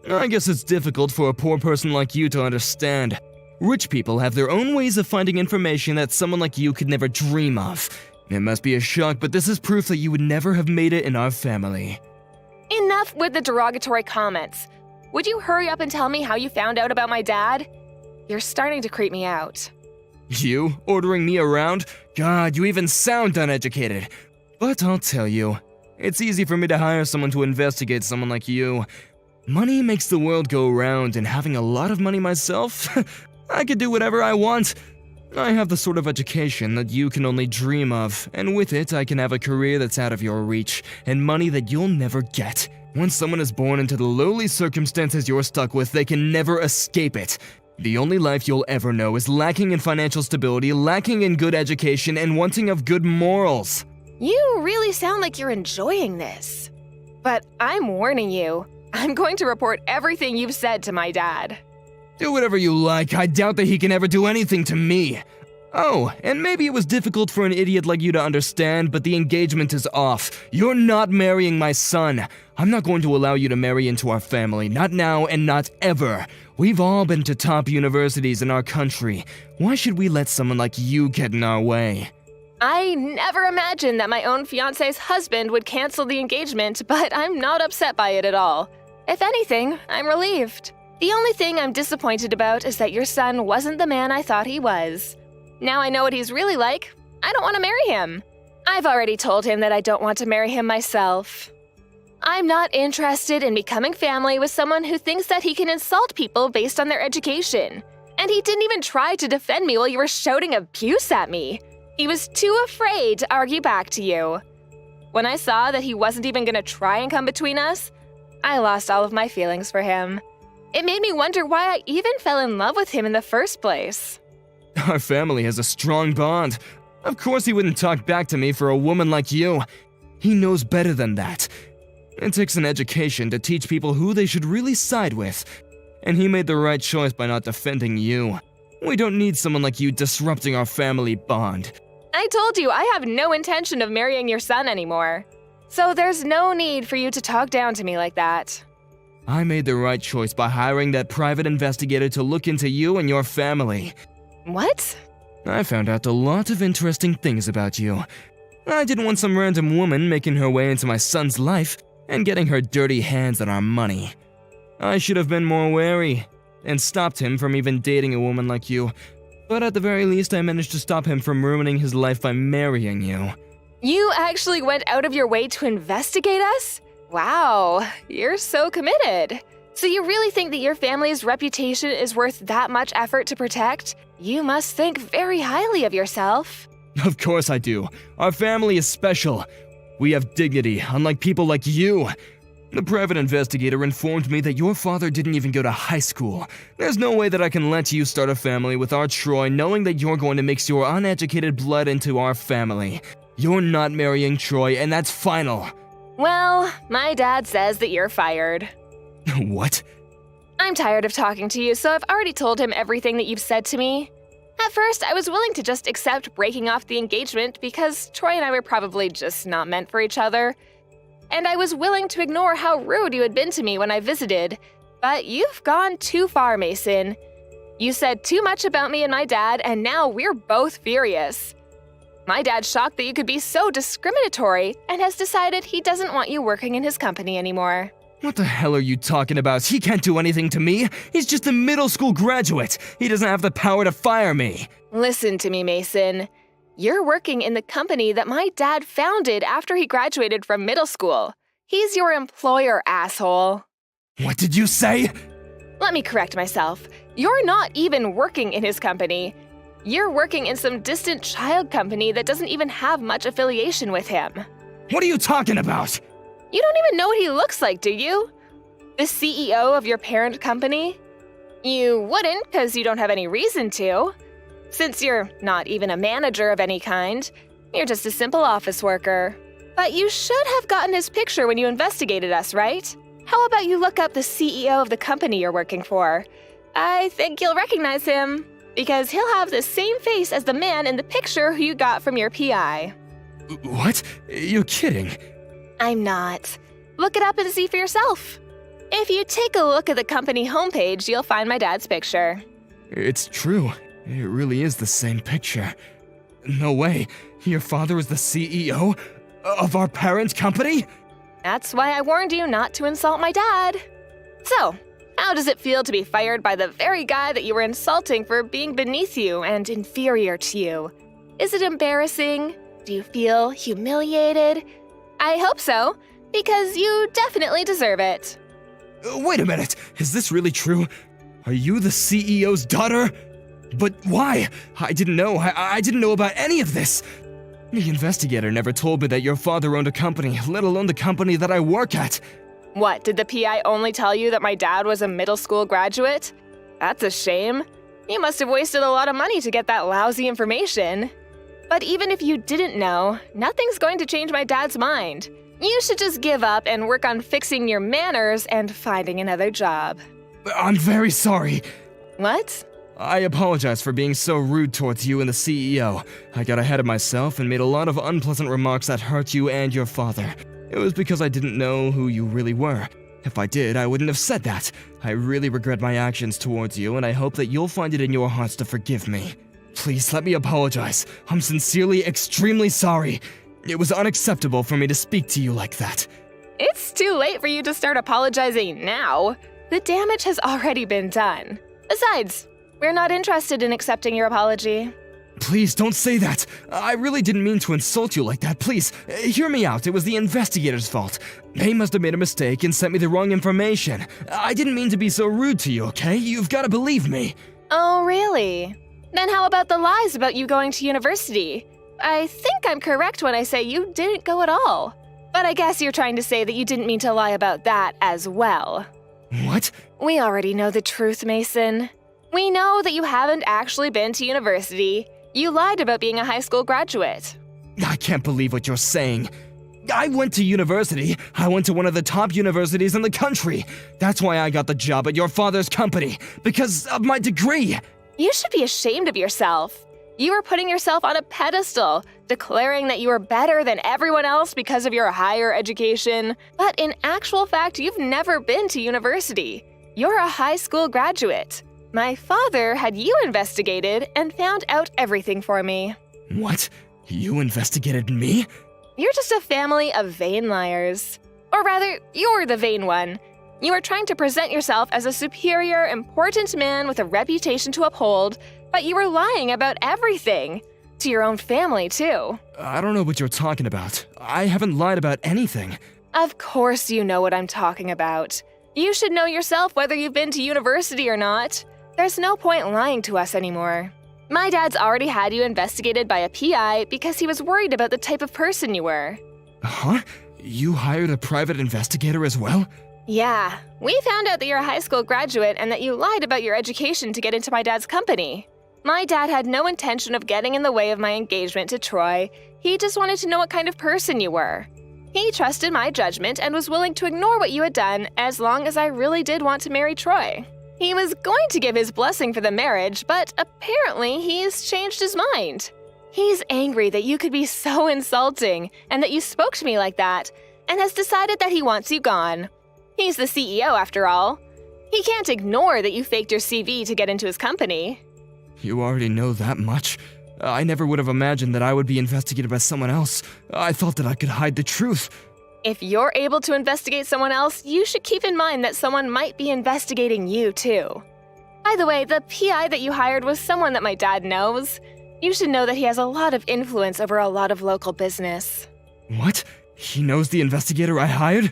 I guess it's difficult for a poor person like you to understand. Rich people have their own ways of finding information that someone like you could never dream of. It must be a shock, but this is proof that you would never have made it in our family. Enough with the derogatory comments. Would you hurry up and tell me how you found out about my dad? You're starting to creep me out. You? Ordering me around? God, you even sound uneducated. But I'll tell you, it's easy for me to hire someone to investigate someone like you. Money makes the world go round, and having a lot of money myself, I could do whatever I want. I have the sort of education that you can only dream of, and with it, I can have a career that's out of your reach, and money that you'll never get. Once someone is born into the lowly circumstances you're stuck with, they can never escape it. The only life you'll ever know is lacking in financial stability, lacking in good education, and wanting of good morals. You really sound like you're enjoying this. But I'm warning you, I'm going to report everything you've said to my dad. Do whatever you like. I doubt that he can ever do anything to me. Oh, and maybe it was difficult for an idiot like you to understand, but the engagement is off. You're not marrying my son. I'm not going to allow you to marry into our family. Not now and not ever. We've all been to top universities in our country. Why should we let someone like you get in our way? I never imagined that my own fiancé's husband would cancel the engagement, but I'm not upset by it at all. If anything, I'm relieved. The only thing I'm disappointed about is that your son wasn't the man I thought he was. Now I know what he's really like. I don't want to marry him. I've already told him that I don't want to marry him myself. I'm not interested in becoming family with someone who thinks that he can insult people based on their education. And he didn't even try to defend me while you were shouting abuse at me. He was too afraid to argue back to you. When I saw that he wasn't even going to try and come between us, I lost all of my feelings for him. It made me wonder why I even fell in love with him in the first place. Our family has a strong bond. Of course he wouldn't talk back to me for a woman like you. He knows better than that. It takes an education to teach people who they should really side with. And he made the right choice by not defending you. We don't need someone like you disrupting our family bond. I told you I have no intention of marrying your son anymore. So there's no need for you to talk down to me like that. I made the right choice by hiring that private investigator to look into you and your family. What? I found out a lot of interesting things about you. I didn't want some random woman making her way into my son's life and getting her dirty hands on our money. I should have been more wary and stopped him from even dating a woman like you. But at the very least, I managed to stop him from ruining his life by marrying you. You actually went out of your way to investigate us? Wow, you're so committed. So you really think that your family's reputation is worth that much effort to protect? You must think very highly of yourself. Of course I do. Our family is special. We have dignity, unlike people like you. The private investigator informed me that your father didn't even go to high school. There's no way that I can let you start a family with our Troy knowing that you're going to mix your uneducated blood into our family. You're not marrying Troy, and that's final. Well, my dad says that you're fired. What? I'm tired of talking to you, so I've already told him everything that you've said to me. At first, I was willing to just accept breaking off the engagement because Troy and I were probably just not meant for each other. And I was willing to ignore how rude you had been to me when I visited. But you've gone too far, Mason. You said too much about me and my dad, and now we're both furious. My dad's shocked that you could be so discriminatory and has decided he doesn't want you working in his company anymore. What the hell are you talking about? He can't do anything to me. He's just a middle school graduate. He doesn't have the power to fire me. Listen to me, Mason. You're working in the company that my dad founded after he graduated from middle school. He's your employer, asshole. What did you say? Let me correct myself. You're not even working in his company. You're working in some distant child company that doesn't even have much affiliation with him. What are you talking about? You don't even know what he looks like, do you? The CEO of your parent company? You wouldn't, because you don't have any reason to. Since you're not even a manager of any kind, you're just a simple office worker. But you should have gotten his picture when you investigated us, right? How about you look up the CEO of the company you're working for? I think you'll recognize him, because he'll have the same face as the man in the picture who you got from your PI. What? You're kidding. I'm not. Look it up and see for yourself. If you take a look at the company homepage, you'll find my dad's picture. It's true. It really is the same picture. No way. Your father is the CEO of our parent company? That's why I warned you not to insult my dad. So, how does it feel to be fired by the very guy that you were insulting for being beneath you and inferior to you? Is it embarrassing? Do you feel humiliated? I hope so, because you definitely deserve it. Wait a minute. Is this really true? Are you the CEO's daughter? But why? I didn't know. I didn't know about any of this. The investigator never told me that your father owned a company, let alone the company that I work at. What, did the PI only tell you that my dad was a middle school graduate? That's a shame. You must have wasted a lot of money to get that lousy information. But even if you didn't know, nothing's going to change my dad's mind. You should just give up and work on fixing your manners and finding another job. I'm very sorry. What? I apologize for being so rude towards you and the CEO. I got ahead of myself and made a lot of unpleasant remarks that hurt you and your father. It was because I didn't know who you really were. If I did, I wouldn't have said that. I really regret my actions towards you, and I hope that you'll find it in your hearts to forgive me. Please let me apologize. I'm sincerely extremely sorry. It was unacceptable for me to speak to you like that. It's too late for you to start apologizing now. The damage has already been done. Besides, we're not interested in accepting your apology. Please don't say that. I really didn't mean to insult you like that. Please, hear me out. It was the investigator's fault. They must have made a mistake and sent me the wrong information. I didn't mean to be so rude to you, okay? You've got to believe me. Oh, really? Then how about the lies about you going to university? I think I'm correct when I say you didn't go at all. But I guess you're trying to say that you didn't mean to lie about that as well. What? We already know the truth, Mason. We know that you haven't actually been to university. You lied about being a high school graduate. I can't believe what you're saying. I went to university. I went to one of the top universities in the country. That's why I got the job at your father's company, because of my degree. You should be ashamed of yourself. You were putting yourself on a pedestal, declaring that you were better than everyone else because of your higher education. But in actual fact, you've never been to university. You're a high school graduate. My father had you investigated and found out everything for me. What? You investigated me? You're just a family of vain liars. Or rather, you're the vain one. You are trying to present yourself as a superior, important man with a reputation to uphold, but you were lying about everything. To your own family, too. I don't know what you're talking about. I haven't lied about anything. Of course you know what I'm talking about. You should know yourself whether you've been to university or not. There's no point lying to us anymore. My dad's already had you investigated by a PI because he was worried about the type of person you were. Huh? You hired a private investigator as well? Yeah, we found out that you're a high school graduate and that you lied about your education to get into my dad's company. My dad had no intention of getting in the way of my engagement to Troy. He just wanted to know what kind of person you were. He trusted my judgment and was willing to ignore what you had done as long as I really did want to marry Troy. He was going to give his blessing for the marriage, but apparently he's changed his mind. He's angry that you could be so insulting and that you spoke to me like that, and has decided that he wants you gone. He's the CEO after all. He can't ignore that you faked your CV to get into his company. You already know that much. I never would have imagined that I would be investigated by someone else. I thought that I could hide the truth. If you're able to investigate someone else, you should keep in mind that someone might be investigating you too. By the way, the PI that you hired was someone that my dad knows. You should know that he has a lot of influence over a lot of local business. What? He knows the investigator I hired?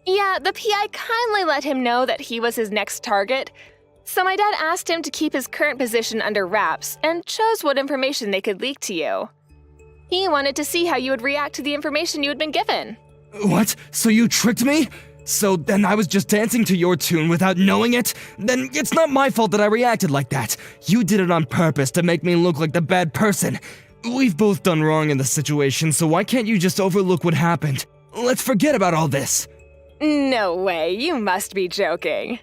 Yeah, the PI kindly let him know that he was his next target. So my dad asked him to keep his current position under wraps and chose what information they could leak to you. He wanted to see how you would react to the information you had been given. What? So you tricked me? So then I was just dancing to your tune without knowing it? Then it's not my fault that I reacted like that. You did it on purpose to make me look like the bad person. We've both done wrong in the situation, so why can't you just overlook what happened? Let's forget about all this. No way, you must be joking.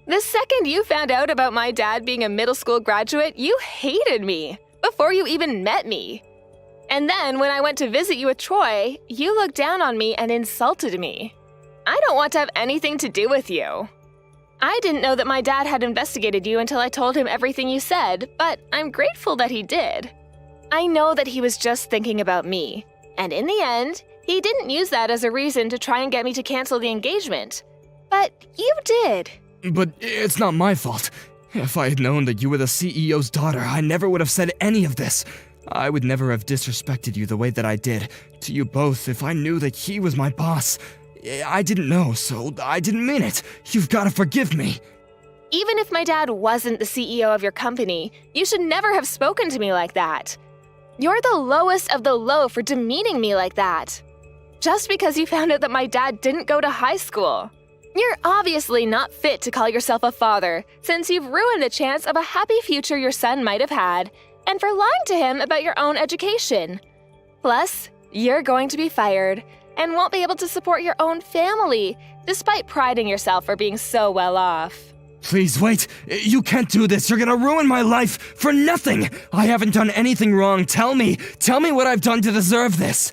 The second you found out about my dad being a middle school graduate, you hated me before you even met me. And then when I went to visit you with Troy, you looked down on me and insulted me. I don't want to have anything to do with you. I didn't know that my dad had investigated you until I told him everything you said, but I'm grateful that he did. I know that he was just thinking about me, and in the end, he didn't use that as a reason to try and get me to cancel the engagement. But you did. But it's not my fault. If I had known that you were the CEO's daughter, I never would have said any of this. I would never have disrespected you the way that I did to you both if I knew that he was my boss. I didn't know, so I didn't mean it. You've got to forgive me. Even if my dad wasn't the CEO of your company, you should never have spoken to me like that. You're the lowest of the low for demeaning me like that. Just because you found out that my dad didn't go to high school. You're obviously not fit to call yourself a father, since you've ruined the chance of a happy future your son might have had, and for lying to him about your own education. Plus, you're going to be fired, and won't be able to support your own family, despite priding yourself for being so well off. Please wait. You can't do this. You're gonna ruin my life for nothing. I haven't done anything wrong. Tell me what I've done to deserve this.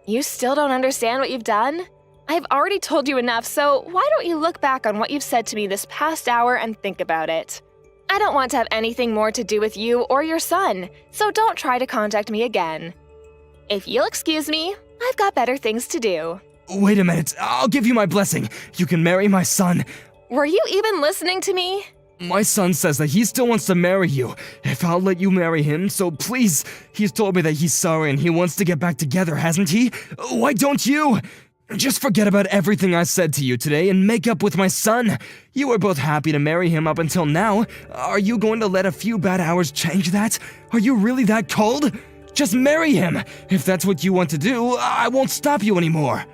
You still don't understand what you've done? I've already told you enough, so why don't you look back on what you've said to me this past hour and think about it? I don't want to have anything more to do with you or your son, so don't try to contact me again. If you'll excuse me, I've got better things to do. Wait a minute. I'll give you my blessing. You can marry my son. Were you even listening to me? My son says that he still wants to marry you, if I'll let you marry him, so please. He's told me that he's sorry and he wants to get back together, hasn't he? Why don't you? Just forget about everything I said to you today and make up with my son. You were both happy to marry him up until now. Are you going to let a few bad hours change that? Are you really that cold? Just marry him. If that's what you want to do, I won't stop you anymore.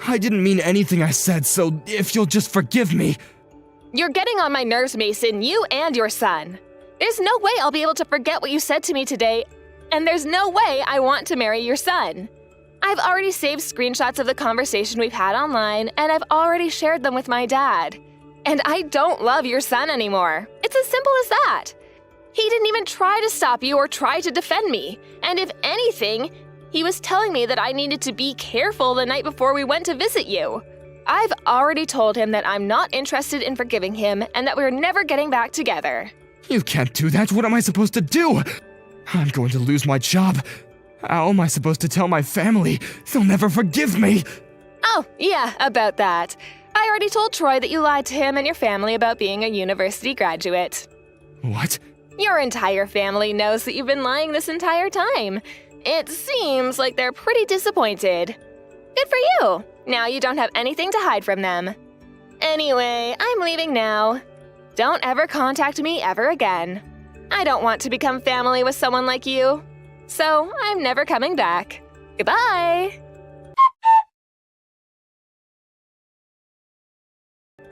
I didn't mean anything I said, so if you'll just forgive me. You're getting on my nerves, Mason, you and your son. There's no way I'll be able to forget what you said to me today, and there's no way I want to marry your son. I've already saved screenshots of the conversation we've had online, and I've already shared them with my dad. And I don't love your son anymore. It's as simple as that. He didn't even try to stop you or try to defend me. And if anything, he was telling me that I needed to be careful the night before we went to visit you. I've already told him that I'm not interested in forgiving him and that we're never getting back together. You can't do that. What am I supposed to do? I'm going to lose my job. How am I supposed to tell my family? They'll never forgive me. Oh, yeah, about that. I already told Troy that you lied to him and your family about being a university graduate. What? Your entire family knows that you've been lying this entire time. It seems like they're pretty disappointed. Good for you. Now you don't have anything to hide from them. Anyway, I'm leaving now. Don't ever contact me ever again. I don't want to become family with someone like you. So I'm never coming back. Goodbye!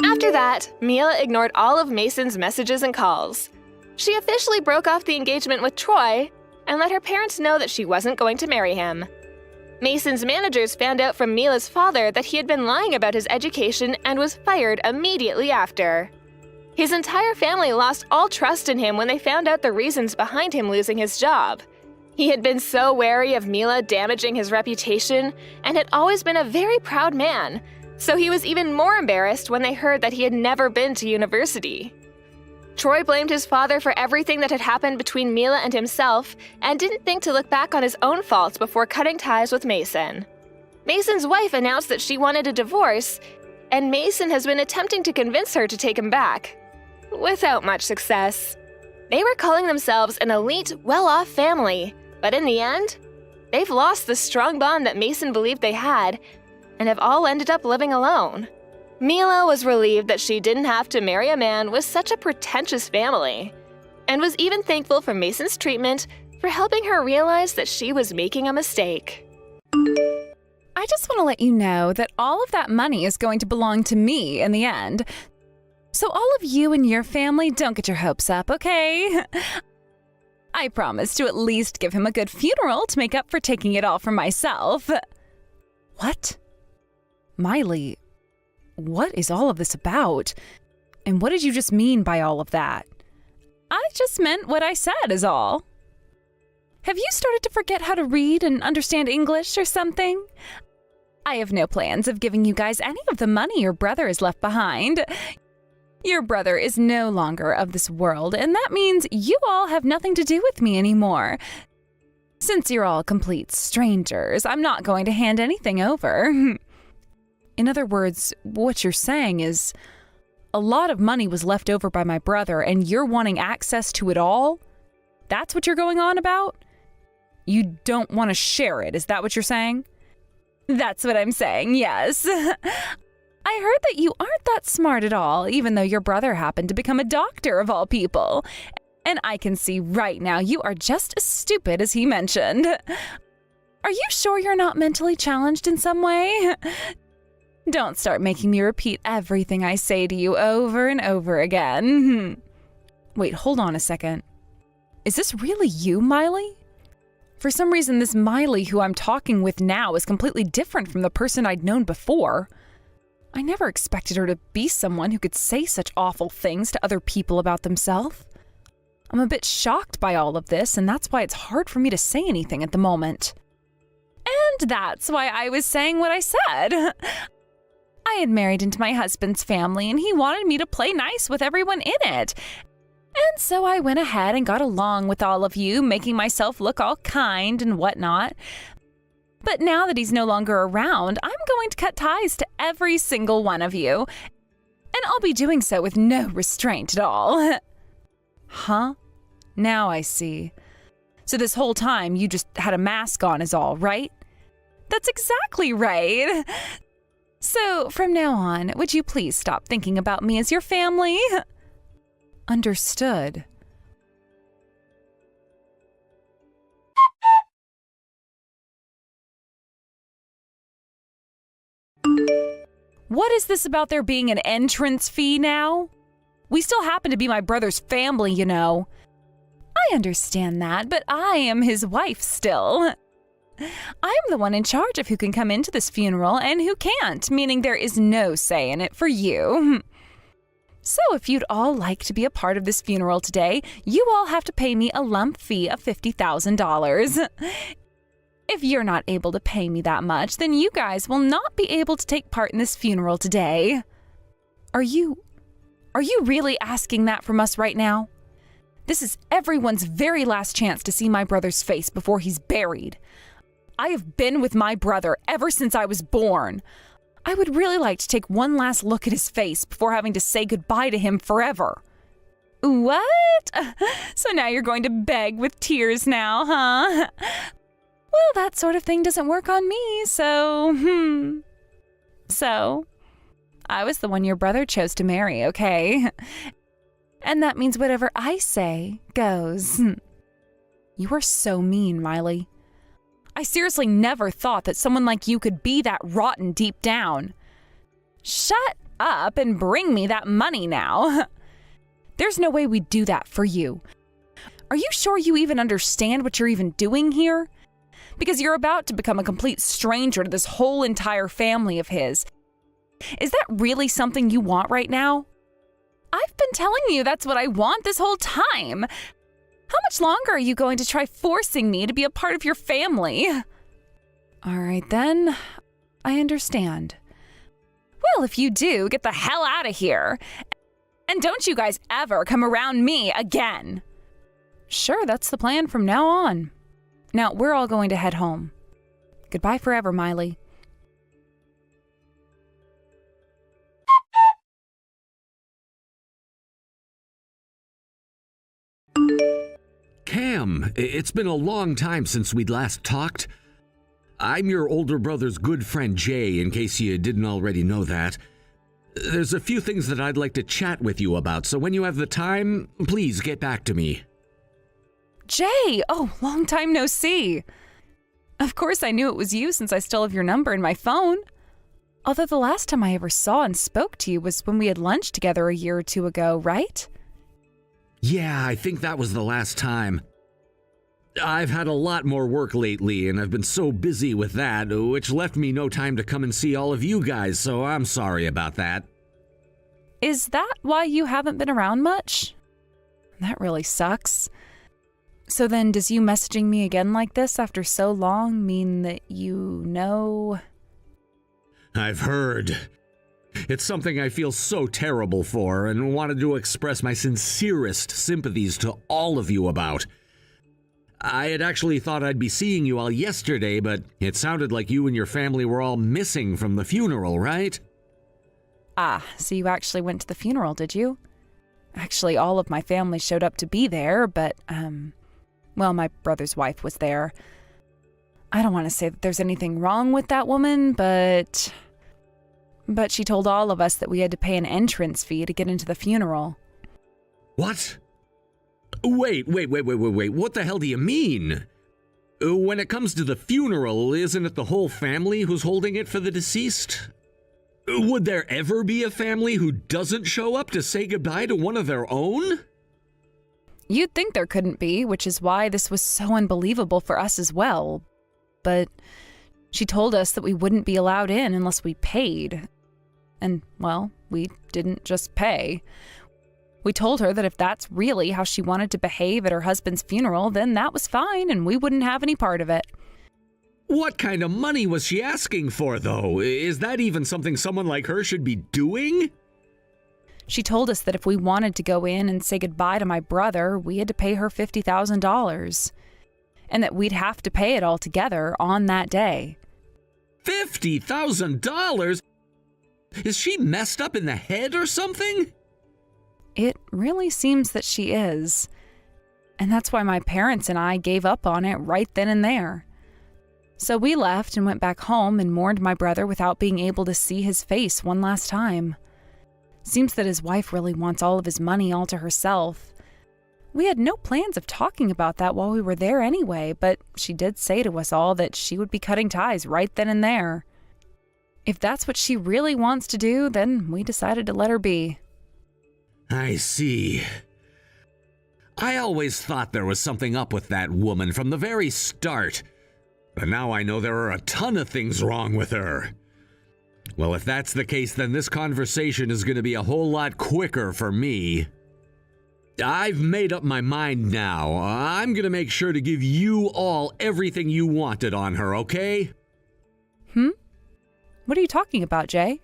After that, Mila ignored all of Mason's messages and calls. She officially broke off the engagement with Troy and let her parents know that she wasn't going to marry him. Mason's managers found out from Mila's father that he had been lying about his education and was fired immediately after. His entire family lost all trust in him when they found out the reasons behind him losing his job. He had been so wary of Mila damaging his reputation and had always been a very proud man, so he was even more embarrassed when they heard that he had never been to university. Troy blamed his father for everything that had happened between Mila and himself and didn't think to look back on his own faults before cutting ties with Mason. Mason's wife announced that she wanted a divorce, and Mason has been attempting to convince her to take him back, without much success. They were calling themselves an elite, well-off family, but in the end, they've lost the strong bond that Mason believed they had and have all ended up living alone. Mila was relieved that she didn't have to marry a man with such a pretentious family, and was even thankful for Mason's treatment for helping her realize that she was making a mistake. I just want to let you know that all of that money is going to belong to me in the end. So all of you and your family, don't get your hopes up, okay? I promise to at least give him a good funeral to make up for taking it all from myself. What? Miley, what is all of this about? And what did you just mean by all of that? I just meant what I said is all. Have you started to forget how to read and understand English or something? I have no plans of giving you guys any of the money your brother has left behind. Your brother is no longer of this world, and that means you all have nothing to do with me anymore. Since you're all complete strangers, I'm not going to hand anything over. In other words, what you're saying is, a lot of money was left over by my brother, and you're wanting access to it all? That's what you're going on about? You don't want to share it, is that what you're saying? That's what I'm saying, yes. I heard that you aren't that smart at all, even though your brother happened to become a doctor of all people. And I can see right now you are just as stupid as he mentioned. Are you sure you're not mentally challenged in some way? Don't start making me repeat everything I say to you over and over again. Wait, hold on a second. Is this really you, Miley? For some reason, this Miley who I'm talking with now is completely different from the person I'd known before. I never expected her to be someone who could say such awful things to other people about themselves. I'm a bit shocked by all of this, and that's why it's hard for me to say anything at the moment. And that's why I was saying what I said. I had married into my husband's family, and he wanted me to play nice with everyone in it. And so I went ahead and got along with all of you, making myself look all kind and whatnot. But now that he's no longer around, I'm going to cut ties to every single one of you. And I'll be doing so with no restraint at all. Huh? Now I see. So this whole time you just had a mask on is all, right? That's exactly right. So from now on, would you please stop thinking about me as your family? Understood. What is this about there being an entrance fee now? We still happen to be my brother's family, you know. I understand that, but I am his wife still. I'm the one in charge of who can come into this funeral and who can't, meaning there is no say in it for you. So if you'd all like to be a part of this funeral today, you all have to pay me a lump fee of $50,000. If you're not able to pay me that much, then you guys will not be able to take part in this funeral today. Are you really asking that from us right now? This is everyone's very last chance to see my brother's face before he's buried. I have been with my brother ever since I was born. I would really like to take one last look at his face before having to say goodbye to him forever. What? So now you're going to beg with tears now, huh? Well, that sort of thing doesn't work on me, so, So, I was the one your brother chose to marry, okay? And that means whatever I say goes. You are so mean, Miley. I seriously never thought that someone like you could be that rotten deep down. Shut up and bring me that money now. There's no way we'd do that for you. Are you sure you even understand what you're even doing here? Because you're about to become a complete stranger to this whole entire family of his. Is that really something you want right now? I've been telling you that's what I want this whole time. How much longer are you going to try forcing me to be a part of your family? All right then, I understand. Well, if you do, get the hell out of here. And don't you guys ever come around me again. Sure, that's the plan from now on. Now, we're all going to head home. Goodbye forever, Miley. Cam, it's been a long time since we'd last talked. I'm your older brother's good friend Jay, in case you didn't already know that. There's a few things that I'd like to chat with you about, so when you have the time, please get back to me. Jay! Oh, long time no see. Of course I knew it was you since I still have your number in my phone. Although the last time I ever saw and spoke to you was when we had lunch together a year or two ago, right? Yeah, I think that was the last time. I've had a lot more work lately, and I've been so busy with that, which left me no time to come and see all of you guys, so I'm sorry about that. Is that why you haven't been around much? That really sucks. So then, does you messaging me again like this after so long mean that you know? I've heard. It's something I feel so terrible for and wanted to express my sincerest sympathies to all of you about. I had actually thought I'd be seeing you all yesterday, but it sounded like you and your family were all missing from the funeral, right? Ah, so you actually went to the funeral, did you? Actually, all of my family showed up to be there, but, well, my brother's wife was there. I don't want to say that there's anything wrong with that woman, but she told all of us that we had to pay an entrance fee to get into the funeral. What? Wait. What the hell do you mean? When it comes to the funeral, isn't it the whole family who's holding it for the deceased? Would there ever be a family who doesn't show up to say goodbye to one of their own? You'd think there couldn't be, which is why this was so unbelievable for us as well. But she told us that we wouldn't be allowed in unless we paid. And, well, we didn't just pay. We told her that if that's really how she wanted to behave at her husband's funeral, then that was fine and we wouldn't have any part of it. What kind of money was she asking for, though? Is that even something someone like her should be doing? She told us that if we wanted to go in and say goodbye to my brother, we had to pay her $50,000. And that we'd have to pay it all together on that day. $50,000? Is she messed up in the head or something? It really seems that she is. And that's why my parents and I gave up on it right then and there. So we left and went back home and mourned my brother without being able to see his face one last time. Seems that his wife really wants all of his money all to herself. We had no plans of talking about that while we were there anyway, but she did say to us all that she would be cutting ties right then and there. If that's what she really wants to do, then we decided to let her be. I see. I always thought there was something up with that woman from the very start. But now I know there are a ton of things wrong with her. Well, if that's the case, then this conversation is going to be a whole lot quicker for me. I've made up my mind now. I'm going to make sure to give you all everything you wanted on her, okay? What are you talking about, Jay?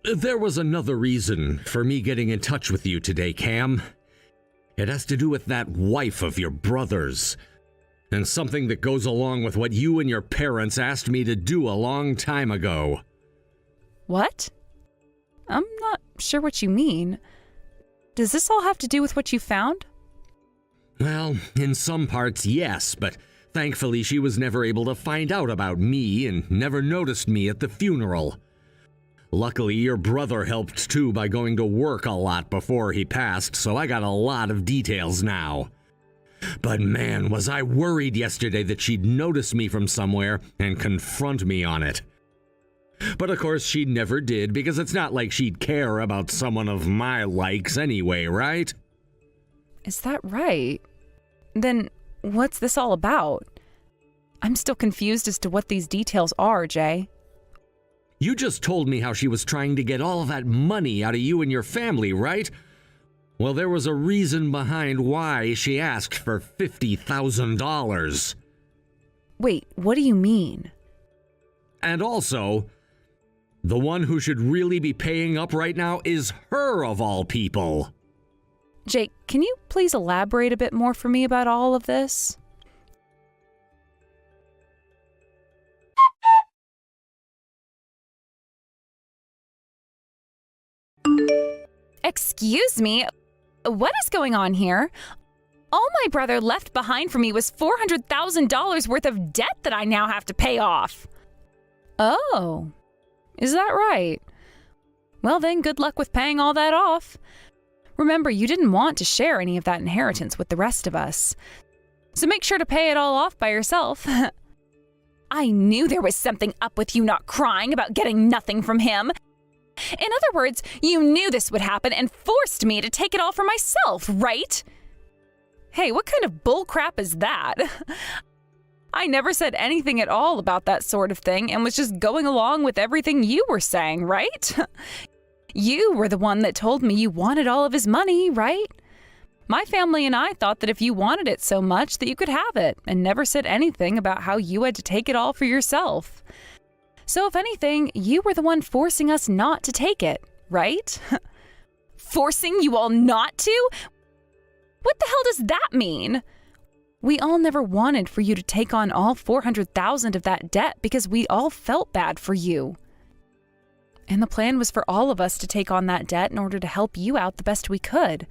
There was another reason for me getting in touch with you today, Cam. It has to do with that wife of your brother's, and something that goes along with what you and your parents asked me to do a long time ago. What? I'm not sure what you mean. Does this all have to do with what you found? Well, in some parts, yes, but thankfully she was never able to find out about me and never noticed me at the funeral. Luckily, your brother helped too by going to work a lot before he passed, so I got a lot of details now. But man, was I worried yesterday that she'd notice me from somewhere and confront me on it. But of course she never did, because it's not like she'd care about someone of my likes anyway, right? Is that right? Then what's this all about? I'm still confused as to what these details are, Jay. You just told me how she was trying to get all of that money out of you and your family, right? Well, there was a reason behind why she asked for $50,000. Wait, what do you mean? And also, the one who should really be paying up right now is her of all people. Jake, can you please elaborate a bit more for me about all of this? Excuse me, what is going on here? All my brother left behind for me was $400,000 worth of debt that I now have to pay off. Oh, is that right? Well then, good luck with paying all that off. Remember, you didn't want to share any of that inheritance with the rest of us. So make sure to pay it all off by yourself. I knew there was something up with you not crying about getting nothing from him. In other words, you knew this would happen and forced me to take it all for myself, right? Hey, what kind of bullcrap is that? I never said anything at all about that sort of thing and was just going along with everything you were saying, right? You were the one that told me you wanted all of his money, right? My family and I thought that if you wanted it so much that you could have it, and never said anything about how you had to take it all for yourself. So if anything, you were the one forcing us not to take it, right? Forcing you all not to? What the hell does that mean? We all never wanted for you to take on all $400,000 of that debt because we all felt bad for you. And the plan was for all of us to take on that debt in order to help you out the best we could.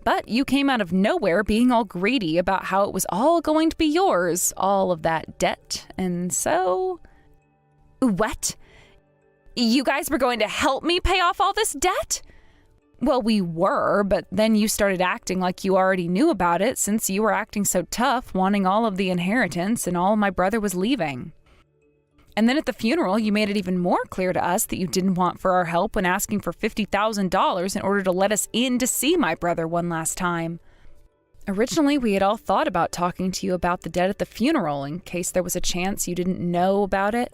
But you came out of nowhere being all greedy about how it was all going to be yours, all of that debt, and so... What? You guys were going to help me pay off all this debt? Well, we were, but then you started acting like you already knew about it since you were acting so tough, wanting all of the inheritance and all my brother was leaving. And then at the funeral, you made it even more clear to us that you didn't want for our help when asking for $50,000 in order to let us in to see my brother one last time. Originally, we had all thought about talking to you about the debt at the funeral in case there was a chance you didn't know about it.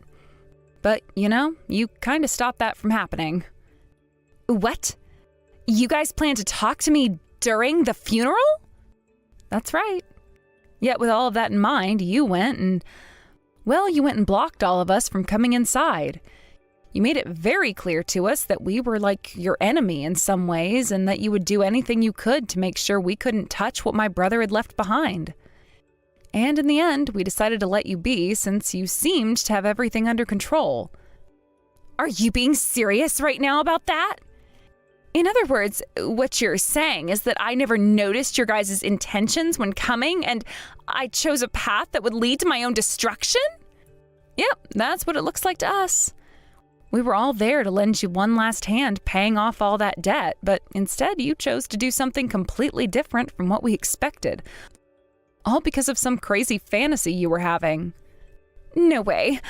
But, you know, you kind of stopped that from happening. What? You guys plan to talk to me during the funeral? That's right. Yet with all of that in mind, you went and blocked all of us from coming inside. You made it very clear to us that we were like your enemy in some ways and that you would do anything you could to make sure we couldn't touch what my brother had left behind. And in the end, we decided to let you be since you seemed to have everything under control. Are you being serious right now about that? In other words, what you're saying is that I never noticed your guys' intentions when coming and I chose a path that would lead to my own destruction? Yep, that's what it looks like to us. We were all there to lend you one last hand paying off all that debt, but instead you chose to do something completely different from what we expected. All because of some crazy fantasy you were having. No way.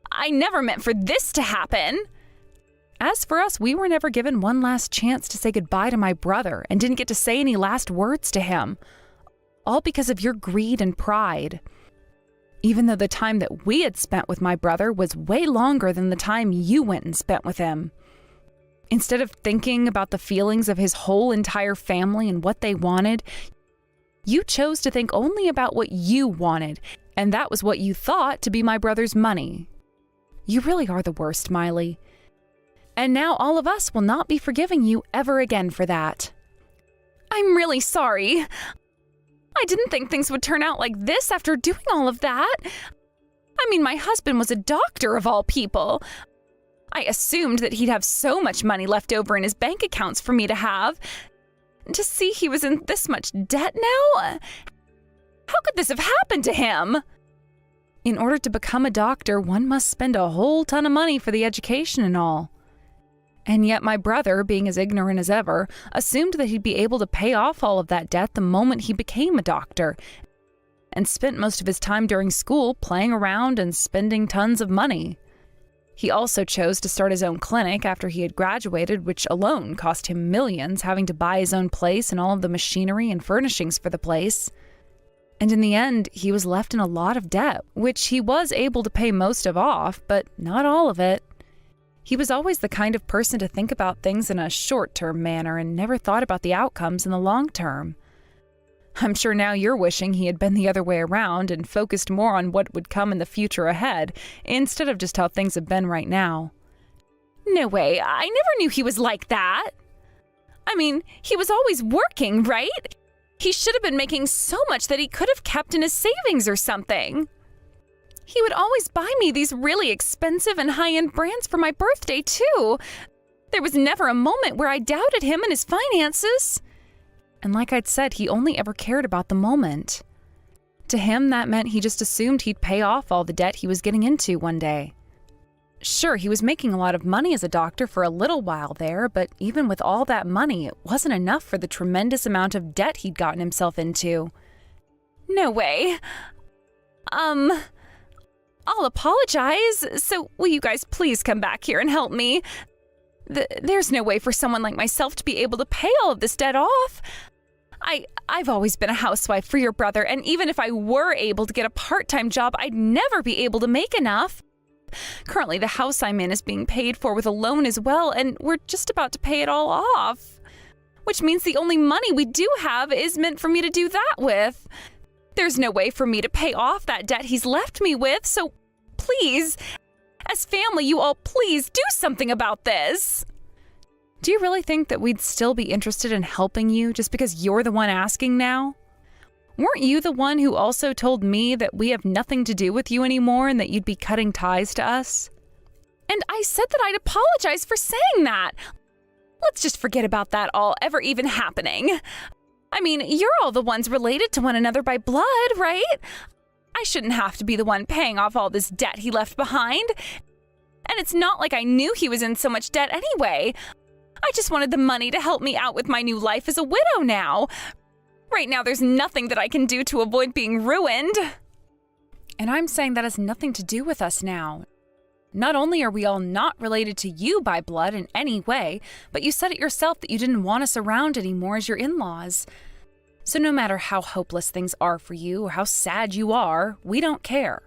I never meant for this to happen. As for us, we were never given one last chance to say goodbye to my brother and didn't get to say any last words to him. All because of your greed and pride. even though the time that we had spent with my brother was way longer than the time you went and spent with him. Instead of thinking about the feelings of his whole entire family and what they wanted, you chose to think only about what you wanted, and that was what you thought to be my brother's money. You really are the worst, Miley. And now all of us will not be forgiving you ever again for that. I'm really sorry. I didn't think things would turn out like this after doing all of that. I mean, my husband was a doctor of all people. I assumed that he'd have so much money left over in his bank accounts for me to have. To see he was in this much debt now? How could this have happened to him? In order to become a doctor, one must spend a whole ton of money for the education and all. And yet my brother, being as ignorant as ever, assumed that he'd be able to pay off all of that debt the moment he became a doctor, and spent most of his time during school playing around and spending tons of money. He also chose to start his own clinic after he had graduated, which alone cost him millions, having to buy his own place and all of the machinery and furnishings for the place. And in the end, he was left in a lot of debt, which he was able to pay most of off, but not all of it. He was always the kind of person to think about things in a short-term manner and never thought about the outcomes in the long term. I'm sure now you're wishing he had been the other way around and focused more on what would come in the future ahead, instead of just how things have been right now. No way, I never knew he was like that. I mean, he was always working, right? He should have been making so much that he could have kept in his savings or something. He would always buy me these really expensive and high-end brands for my birthday, too. There was never a moment where I doubted him and his finances. And like I'd said, he only ever cared about the moment. To him, that meant he just assumed he'd pay off all the debt he was getting into one day. Sure, he was making a lot of money as a doctor for a little while there, but even with all that money, it wasn't enough for the tremendous amount of debt he'd gotten himself into. No way. I'll apologize, so will you guys please come back here and help me? There's no way for someone like myself to be able to pay all of this debt off. I've always been a housewife for your brother, and even if I were able to get a part-time job, I'd never be able to make enough. Currently, the house I'm in is being paid for with a loan as well, and we're just about to pay it all off. Which means the only money we do have is meant for me to do that with. There's no way for me to pay off that debt he's left me with, so please, as family, you all please do something about this. Do you really think that we'd still be interested in helping you just because you're the one asking now? Weren't you the one who also told me that we have nothing to do with you anymore and that you'd be cutting ties to us? And I said that I'd apologize for saying that. Let's just forget about that all ever even happening. I mean, you're all the ones related to one another by blood, right? I shouldn't have to be the one paying off all this debt he left behind. And it's not like I knew he was in so much debt anyway. I just wanted the money to help me out with my new life as a widow now. Right now, there's nothing that I can do to avoid being ruined. And I'm saying that has nothing to do with us now. Not only are we all not related to you by blood in any way, but you said it yourself that you didn't want us around anymore as your in-laws. So no matter how hopeless things are for you or how sad you are, we don't care.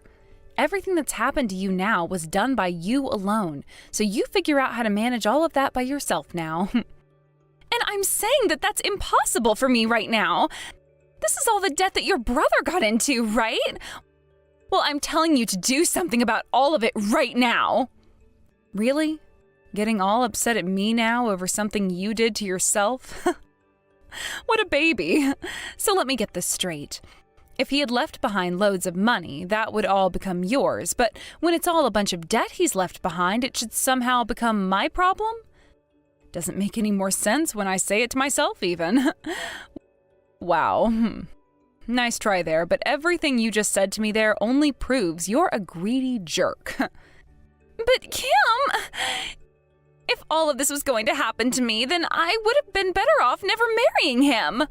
Everything that's happened to you now was done by you alone, so you figure out how to manage all of that by yourself now. And I'm saying that that's impossible for me right now. This is all the debt that your brother got into, right? Well, I'm telling you to do something about all of it right now. Really? Getting all upset at me now over something you did to yourself? What a baby. So let me get this straight. If he had left behind loads of money, that would all become yours. But when it's all a bunch of debt he's left behind, it should somehow become my problem? Doesn't make any more sense when I say it to myself, even. Wow. Nice try there, but everything you just said to me there only proves you're a greedy jerk. But Kim, if all of this was going to happen to me, then I would have been better off never marrying him.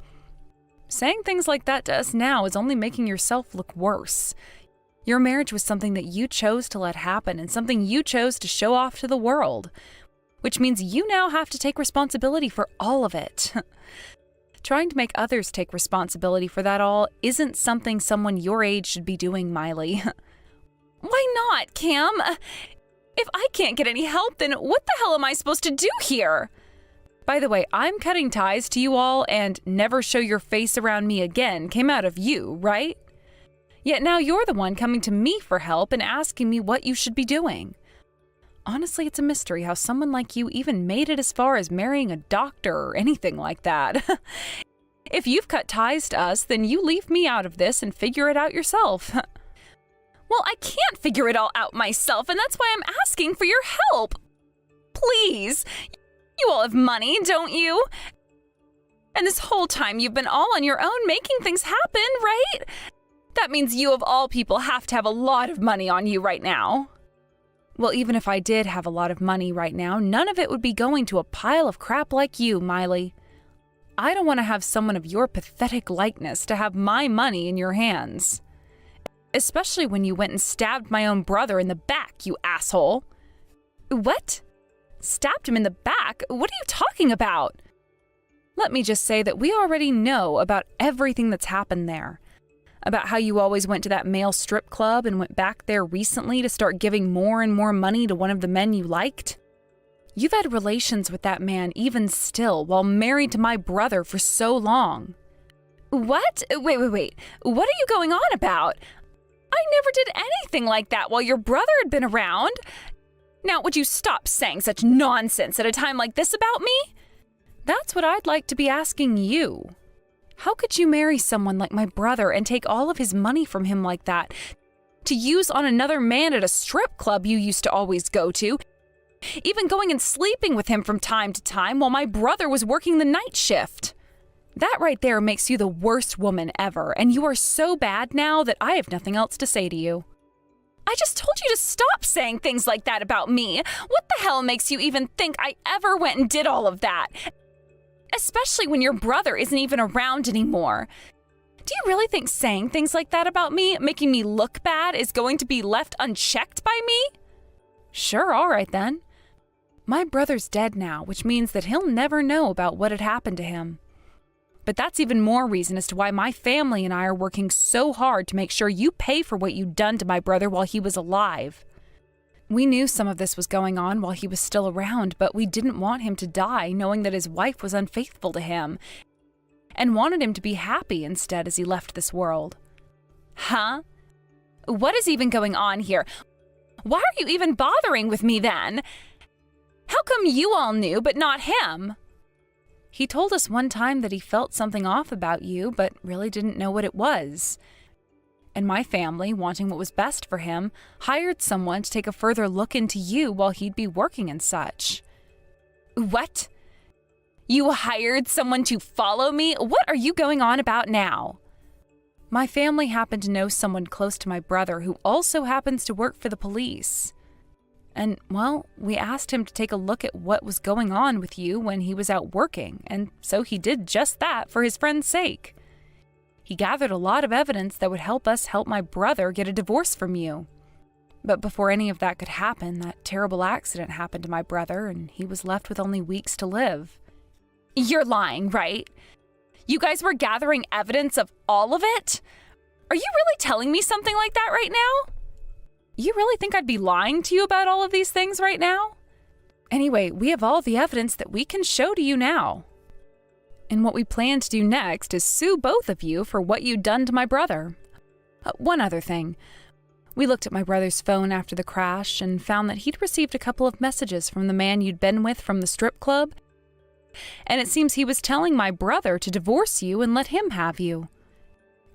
Saying things like that to us now is only making yourself look worse. Your marriage was something that you chose to let happen and something you chose to show off to the world, which means you now have to take responsibility for all of it. Trying to make others take responsibility for that all isn't something someone your age should be doing, Miley. Why not, Cam? If I can't get any help, then what the hell am I supposed to do here? By the way, I'm cutting ties to you all, and never show your face around me again came out of you, right? Yet now you're the one coming to me for help and asking me what you should be doing. Honestly, it's a mystery how someone like you even made it as far as marrying a doctor or anything like that. If you've cut ties to us, then you leave me out of this and figure it out yourself. Well, I can't figure it all out myself, and that's why I'm asking for your help. Please. You all have money, don't you? And this whole time you've been all on your own making things happen, right? That means you of all people have to have a lot of money on you right now. Well, even if I did have a lot of money right now, none of it would be going to a pile of crap like you, Miley. I don't want to have someone of your pathetic likeness to have my money in your hands. Especially when you went and stabbed my own brother in the back, you asshole. What? Stabbed him in the back? What are you talking about? Let me just say that we already know about everything that's happened there. About how you always went to that male strip club and went back there recently to start giving more and more money to one of the men you liked. You've had relations with that man even still while married to my brother for so long. What? Wait. What are you going on about? I never did anything like that while your brother had been around. Now, would you stop saying such nonsense at a time like this about me? That's what I'd like to be asking you. How could you marry someone like my brother and take all of his money from him like that to use on another man at a strip club you used to always go to, even going and sleeping with him from time to time while my brother was working the night shift? That right there makes you the worst woman ever, and you are so bad now that I have nothing else to say to you. I just told you to stop saying things like that about me. What the hell makes you even think I ever went and did all of that? Especially when your brother isn't even around anymore. Do you really think saying things like that about me, making me look bad, is going to be left unchecked by me? Sure, all right then. My brother's dead now, which means that he'll never know about what had happened to him. But that's even more reason as to why my family and I are working so hard to make sure you pay for what you'd done to my brother while he was alive. We knew some of this was going on while he was still around, but we didn't want him to die knowing that his wife was unfaithful to him, and wanted him to be happy instead as he left this world. Huh? What is even going on here? Why are you even bothering with me then? How come you all knew but not him? He told us one time that he felt something off about you, but really didn't know what it was. And my family, wanting what was best for him, hired someone to take a further look into you while he'd be working and such. What? You hired someone to follow me? What are you going on about now? My family happened to know someone close to my brother who also happens to work for the police. And, well, we asked him to take a look at what was going on with you when he was out working, and so he did just that for his friend's sake. He gathered a lot of evidence that would help us help my brother get a divorce from you. But before any of that could happen, that terrible accident happened to my brother, and he was left with only weeks to live. You're lying, right? You guys were gathering evidence of all of it? Are you really telling me something like that right now? You really think I'd be lying to you about all of these things right now? Anyway, we have all the evidence that we can show to you now. And what we plan to do next is sue both of you for what you'd done to my brother. One other thing. We looked at my brother's phone after the crash and found that he'd received a couple of messages from the man you'd been with from the strip club. And it seems he was telling my brother to divorce you and let him have you.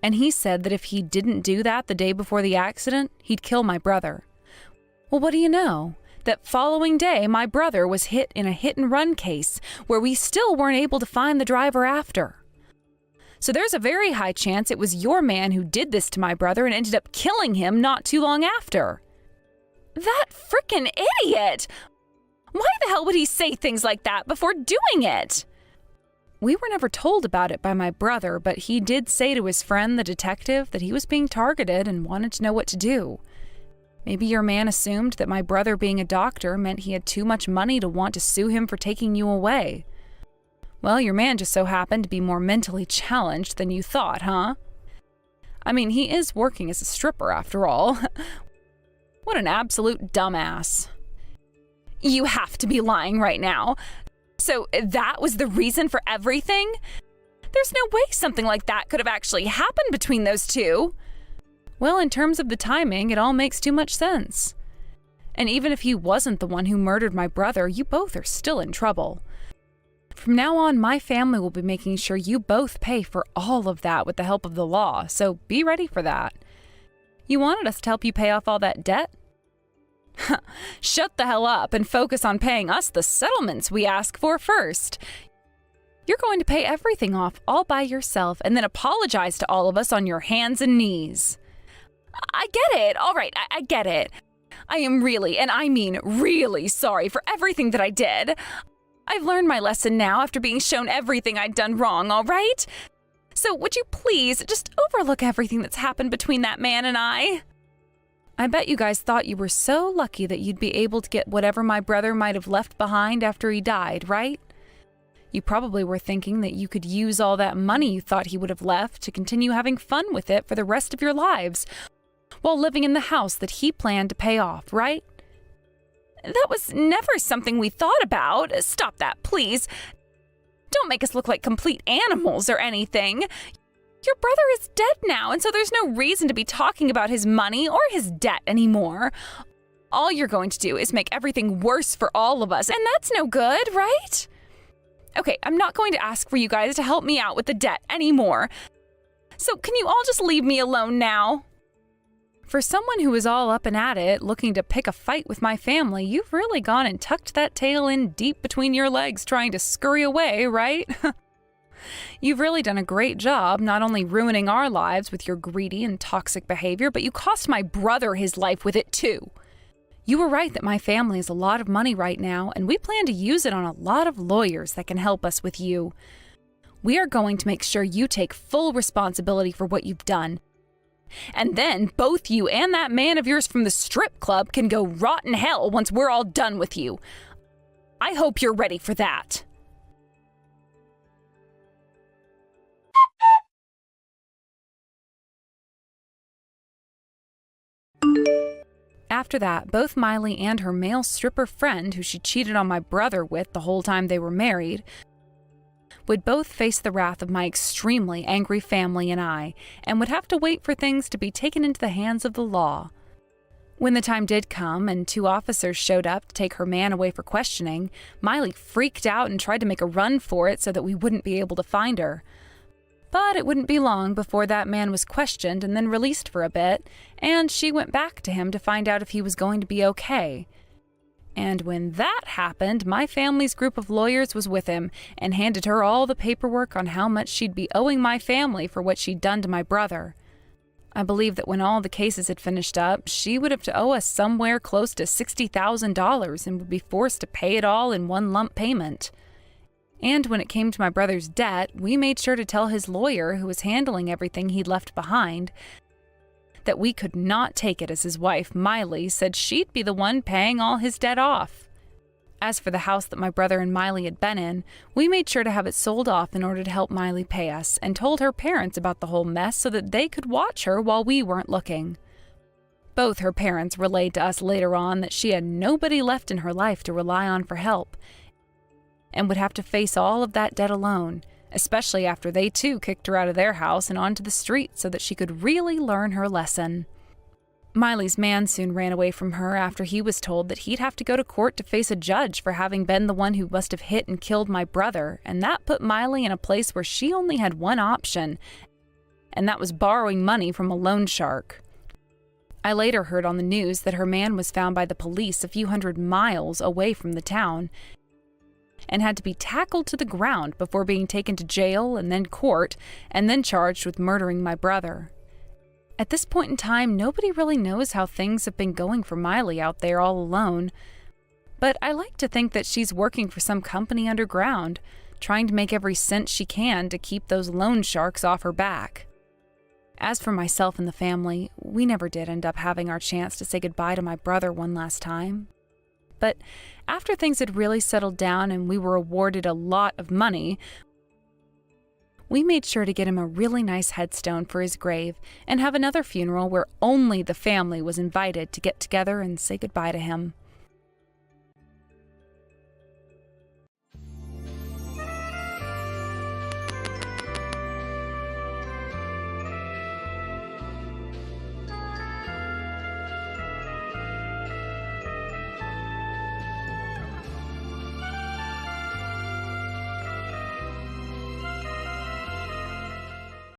And he said that if he didn't do that the day before the accident, he'd kill my brother. Well, what do you know? That following day, my brother was hit in a hit-and-run case where we still weren't able to find the driver after. So there's a very high chance it was your man who did this to my brother and ended up killing him not too long after. That frickin' idiot! Why the hell would he say things like that before doing it? We were never told about it by my brother, but he did say to his friend, the detective, that he was being targeted and wanted to know what to do. Maybe your man assumed that my brother being a doctor meant he had too much money to want to sue him for taking you away. Well, your man just so happened to be more mentally challenged than you thought, huh? I mean, he is working as a stripper after all. What an absolute dumbass. You have to be lying right now. So that was the reason for everything? There's no way something like that could have actually happened between those two. Well, in terms of the timing, it all makes too much sense. And even if he wasn't the one who murdered my brother, you both are still in trouble. From now on, my family will be making sure you both pay for all of that with the help of the law, so be ready for that. You wanted us to help you pay off all that debt? Shut the hell up and focus on paying us the settlements we ask for first. You're going to pay everything off all by yourself and then apologize to all of us on your hands and knees. I get it. All right, I get it. I am really, and I mean really sorry for everything that I did. I've learned my lesson now after being shown everything I'd done wrong, all right? So would you please just overlook everything that's happened between that man and I? I bet you guys thought you were so lucky that you'd be able to get whatever my brother might have left behind after he died, right? You probably were thinking that you could use all that money you thought he would have left to continue having fun with it for the rest of your lives, while living in the house that he planned to pay off, right? That was never something we thought about. Stop that, please. Don't make us look like complete animals or anything. Your brother is dead now, and so there's no reason to be talking about his money or his debt anymore. All you're going to do is make everything worse for all of us, and that's no good, right? Okay, I'm not going to ask for you guys to help me out with the debt anymore. So can you all just leave me alone now? For someone who is all up and at it, looking to pick a fight with my family, you've really gone and tucked that tail in deep between your legs trying to scurry away, right? You've really done a great job not only ruining our lives with your greedy and toxic behavior, but you cost my brother his life with it too. You were right that my family has a lot of money right now, and we plan to use it on a lot of lawyers that can help us with you. We are going to make sure you take full responsibility for what you've done. And then both you and that man of yours from the strip club can go rot in hell once we're all done with you. I hope you're ready for that. After that, both Miley and her male stripper friend, who she cheated on my brother with the whole time they were married, would both face the wrath of my extremely angry family and I, and would have to wait for things to be taken into the hands of the law. When the time did come and 2 officers showed up to take her man away for questioning, Miley freaked out and tried to make a run for it so that we wouldn't be able to find her. But it wouldn't be long before that man was questioned and then released for a bit, and she went back to him to find out if he was going to be okay. And when that happened, my family's group of lawyers was with him and handed her all the paperwork on how much she'd be owing my family for what she'd done to my brother. I believe that when all the cases had finished up, she would have to owe us somewhere close to $60,000 and would be forced to pay it all in one lump payment. And when it came to my brother's debt, we made sure to tell his lawyer, who was handling everything he'd left behind, that we could not take it as his wife, Miley, said she'd be the one paying all his debt off. As for the house that my brother and Miley had been in, we made sure to have it sold off in order to help Miley pay us, and told her parents about the whole mess so that they could watch her while we weren't looking. Both her parents relayed to us later on that she had nobody left in her life to rely on for help, and would have to face all of that debt alone, especially after they too kicked her out of their house and onto the street so that she could really learn her lesson. Miley's man soon ran away from her after he was told that he'd have to go to court to face a judge for having been the one who must have hit and killed my brother, and that put Miley in a place where she only had one option, and that was borrowing money from a loan shark. I later heard on the news that her man was found by the police a few hundred miles away from the town, and had to be tackled to the ground before being taken to jail and then court, and then charged with murdering my brother. At this point in time, nobody really knows how things have been going for Miley out there all alone, but I like to think that she's working for some company underground, trying to make every cent she can to keep those loan sharks off her back. As for myself and the family, we never did end up having our chance to say goodbye to my brother one last time. but after things had really settled down and we were awarded a lot of money, we made sure to get him a really nice headstone for his grave and have another funeral where only the family was invited to get together and say goodbye to him.